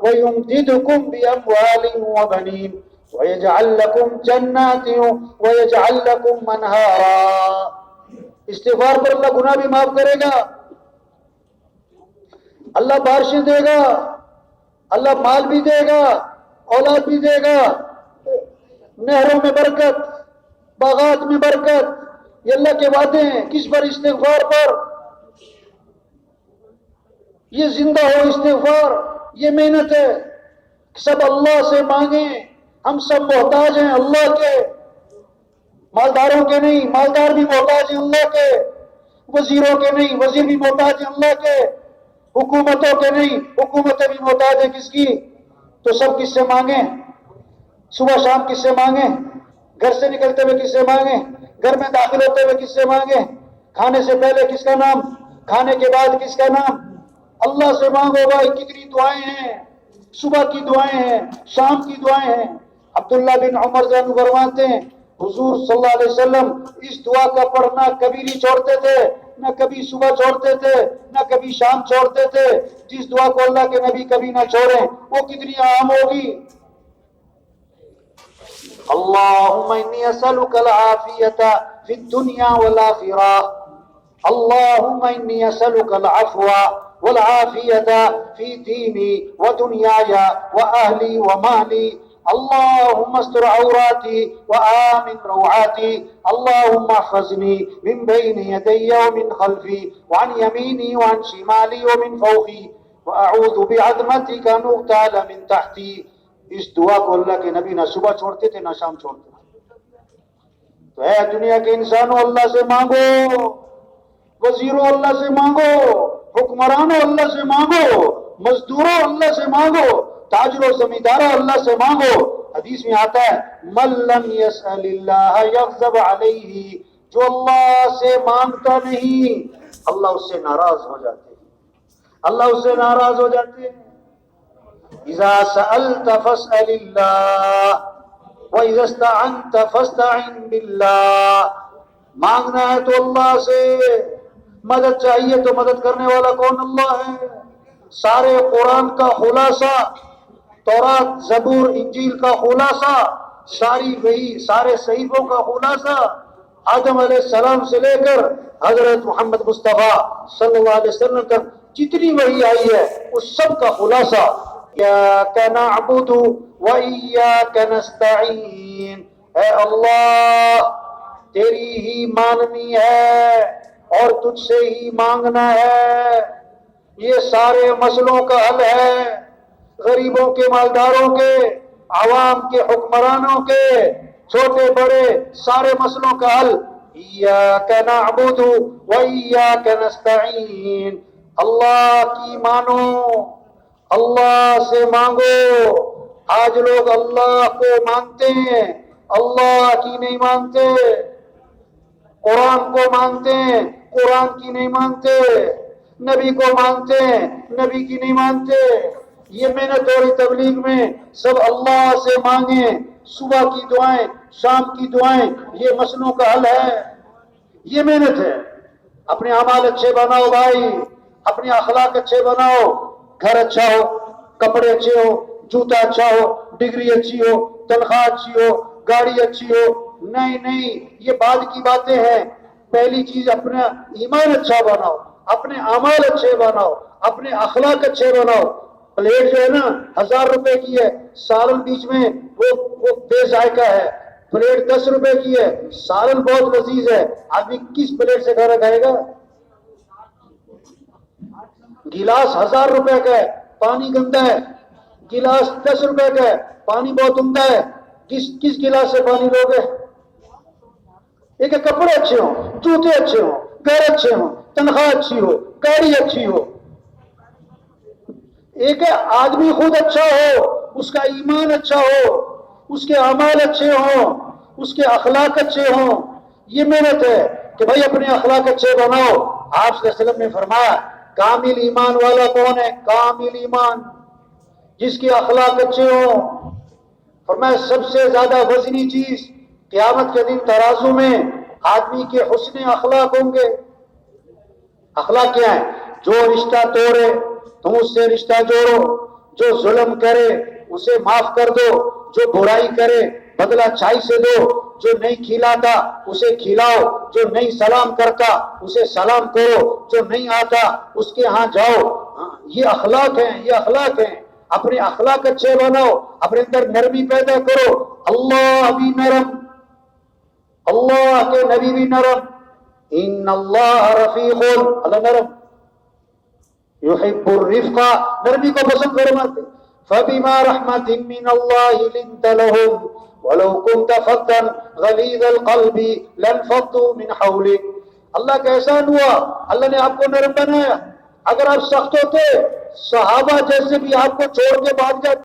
ويمددكم بأموال وبنين ويجعل لكم جنات ويجعل لكم انهارا۔ استغفار پر اللہ گناہ بھی معاف کرے گا، اللہ بارشیں دے گا، اللہ مال بھی دے گا، اولاد بھی دے گا، نہروں میں برکت، باغات میں برکت۔ یہ اللہ کے وعدے ہیں، کس پر؟ استغفار پر۔ یہ زندہ ہو استغفار، یہ محنت ہے. سب اللہ سے مانگیں. ہم سب محتاج ہیں اللہ کے، مالداروں کے نہیں، مالدار بھی محتاج ہیں اللہ کے، وزیروں کے نہیں، وزیر بھی محتاج ہیں اللہ کے، حکومتوں کے نہیں، حکومتیں بھی محتاج ہیں کس کی؟ تو سب کس سے مانگیں؟ صبح شام کس سے مانگیں؟ گھر سے نکلتے ہوئے کس سے مانگیں؟ گھر میں داخل ہوتے ہوئے کس سے مانگیں؟ کھانے سے پہلے کس کا نام؟ کھانے کے بعد کس کا نام؟ اللہ سے مانگو بھائی. کتنی دعائیں ہیں، صبح کی دعائیں ہیں، شام کی دعائیں ہیں. عبداللہ بن عمر رضی اللہ عنہ فرماتے ہیں حضور صلی اللہ علیہ وسلم اس دعا کا پڑھنا کبھی نہیں چھوڑتے تھے، نہ کبھی صبح چھوڑتے تھے نہ کبھی شام چھوڑتے تھے. جس دعا کو اللہ کے نبی کبھی نہ چھوڑیں وہ کتنی عام ہوگی. اللہم انی اسألک العافیت فی الدنیا والآخرہ. اللہم انی اسألک العفو والعافیت فی دینی ودنیای واہلی ومالی. اللہم استر عوراتی وآمن روعاتی. اللہم احفظنی من بین یدی ومن خلفی وعن یمینی وعن شمالی ومن فوقی واعوذ بعظمتک ان اغتال من تحتی. اس دعا کو اللہ کے نبی نہ صبح چھوڑتے تھے نہ شام چھوڑتے تھے. تو اے دنیا کے انسانوں اللہ سے مانگو، وزیروں اللہ سے مانگو، حکمرانوں اللہ سے مانگو، مزدوروں اللہ سے مانگو، تاجروں زمینداروں اللہ سے مانگو. حدیث میں آتا ہے من لم یسأل اللہ یغضب علیہ. جو اللہ سے مانگتا نہیں اللہ اس سے ناراض ہو جاتے ہیں، اللہ اس سے ناراض ہو جاتے ہیں. اذا سألت فاسأل اللہ وَإِذَا اسْتَعَنْتَ فَاسْتَعِنْ بِاللَّهِ. مانگنا ہے تو اللہ سے، مدد چاہیے تو مدد کرنے والا کون؟ اللہ ہے. سارے قرآن کا خلاصہ، تورات زبور انجیل کا خلاصہ، ساری وحی، سارے صحیفوں کا خلاصہ، آدم علیہ السلام سے لے کر حضرت محمد مصطفیٰ صلی اللہ علیہ وسلم تک جتنی وحی آئی ہے اس سب کا خلاصہ ایاک نعبد و ایاک نستعین. اے اللہ تیری ہی ماننی ہے اور تجھ سے ہی مانگنا ہے. یہ سارے مسئلوں کا حل ہے، غریبوں کے، مالداروں کے، عوام کے، حکمرانوں کے، چھوٹے بڑے سارے مسئلوں کا حل ایاک نعبد و ایاک نستعین. اللہ کی مانو، اللہ سے مانگو. آج لوگ اللہ کو مانگتے ہیں، اللہ کی نہیں مانگتے. قرآن کو مانگتے ہیں، قرآن کی نہیں مانگتے. نبی کو مانگتے ہیں، نبی کی نہیں مانگتے. یہ محنت ہو رہی تبلیغ میں سب اللہ سے مانگیں. صبح کی دعائیں، شام کی دعائیں، یہ مسئلوں کا حل ہے. یہ محنت ہے. اپنے اعمال اچھے بناؤ بھائی، اپنے اخلاق اچھے بناؤ. گھر اچھا ہو، کپڑے اچھے ہو، جوتا اچھا ہو، ڈگری اچھی ہو، تنخواہ اچھی ہو، گاڑی اچھی ہو. نہیں، یہ بعد کی باتیں ہیں. پہلی چیز اپنا ایمان اچھا بناؤ، اپنے اعمال اچھے بناؤ، اپنے اخلاق اچھے بناؤ. پلیٹ جو ہے نا 1000 روپے کی ہے، سالن بیچ میں وہ بے ذائقہ ہے. پلیٹ 10 روپے کی ہے، سالن بہت لذیذ ہے. آدمی کس پلیٹ سے کھانا کھائے گا؟ گلاس 1000 روپے کا ہے، پانی گندا ہے. گلاس 10 روپے کا ہے، پانی بہت عمدہ ہے. کس گلاس سے پانی لوگے؟ ایک کپڑے اچھے ہوں، جوتے اچھے ہوں، گھر اچھے ہوں، تنخواہ اچھی ہو، گاڑی اچھی ہو. ایک آدمی خود اچھا ہو، اس کا ایمان اچھا ہو، اس کے اعمال اچھے ہوں، اس کے اخلاق اچھے ہوں. یہ محنت ہے کہ بھائی اپنے اخلاق اچھے بناؤ. آپ صلی اللہ علیہ وسلم نے فرمایا کامل ایمان والا کون ہے؟ کامل ایمان جس کے اخلاق اچھے ہوں. فرمایا سب سے زیادہ وزنی چیز قیامت کے دن ترازو میں آدمی کے حسن اخلاق ہوں گے. اخلاق کیا ہے؟ جو رشتہ توڑے تم اس سے رشتہ جوڑو، جو ظلم کرے اسے معاف کر دو، جو برائی کرے بدلہ اچھائی سے دو، جو نہیں کھلاتا اسے کھلاؤ، جو نہیں سلام کرتا اسے سلام کرو، جو نہیں آتا اس کے ہاں جاؤ. یہ اخلاق ہیں، یہ اخلاق ہیں. اپنے اخلاق اچھے بناؤ، اپنے اندر نرمی پیدا کرو. اللہ بھی نرم، اللہ کے نبی بھی نرم. ان اللہ رفیق، اللہ نرم. يحب الرفق نرمی کو پسند فرماتے فبما رحمة من الله لنت لهم ولو كنت فظا غليظ القلب لانفضوا من حولك. اللہ کا احسان ہوا، اللہ نے آپ کو نرم بنایا. اگر آپ سخت ہوتے صحابہ جیسے بھی آپ کو چھوڑ کے بھاگ جاتے.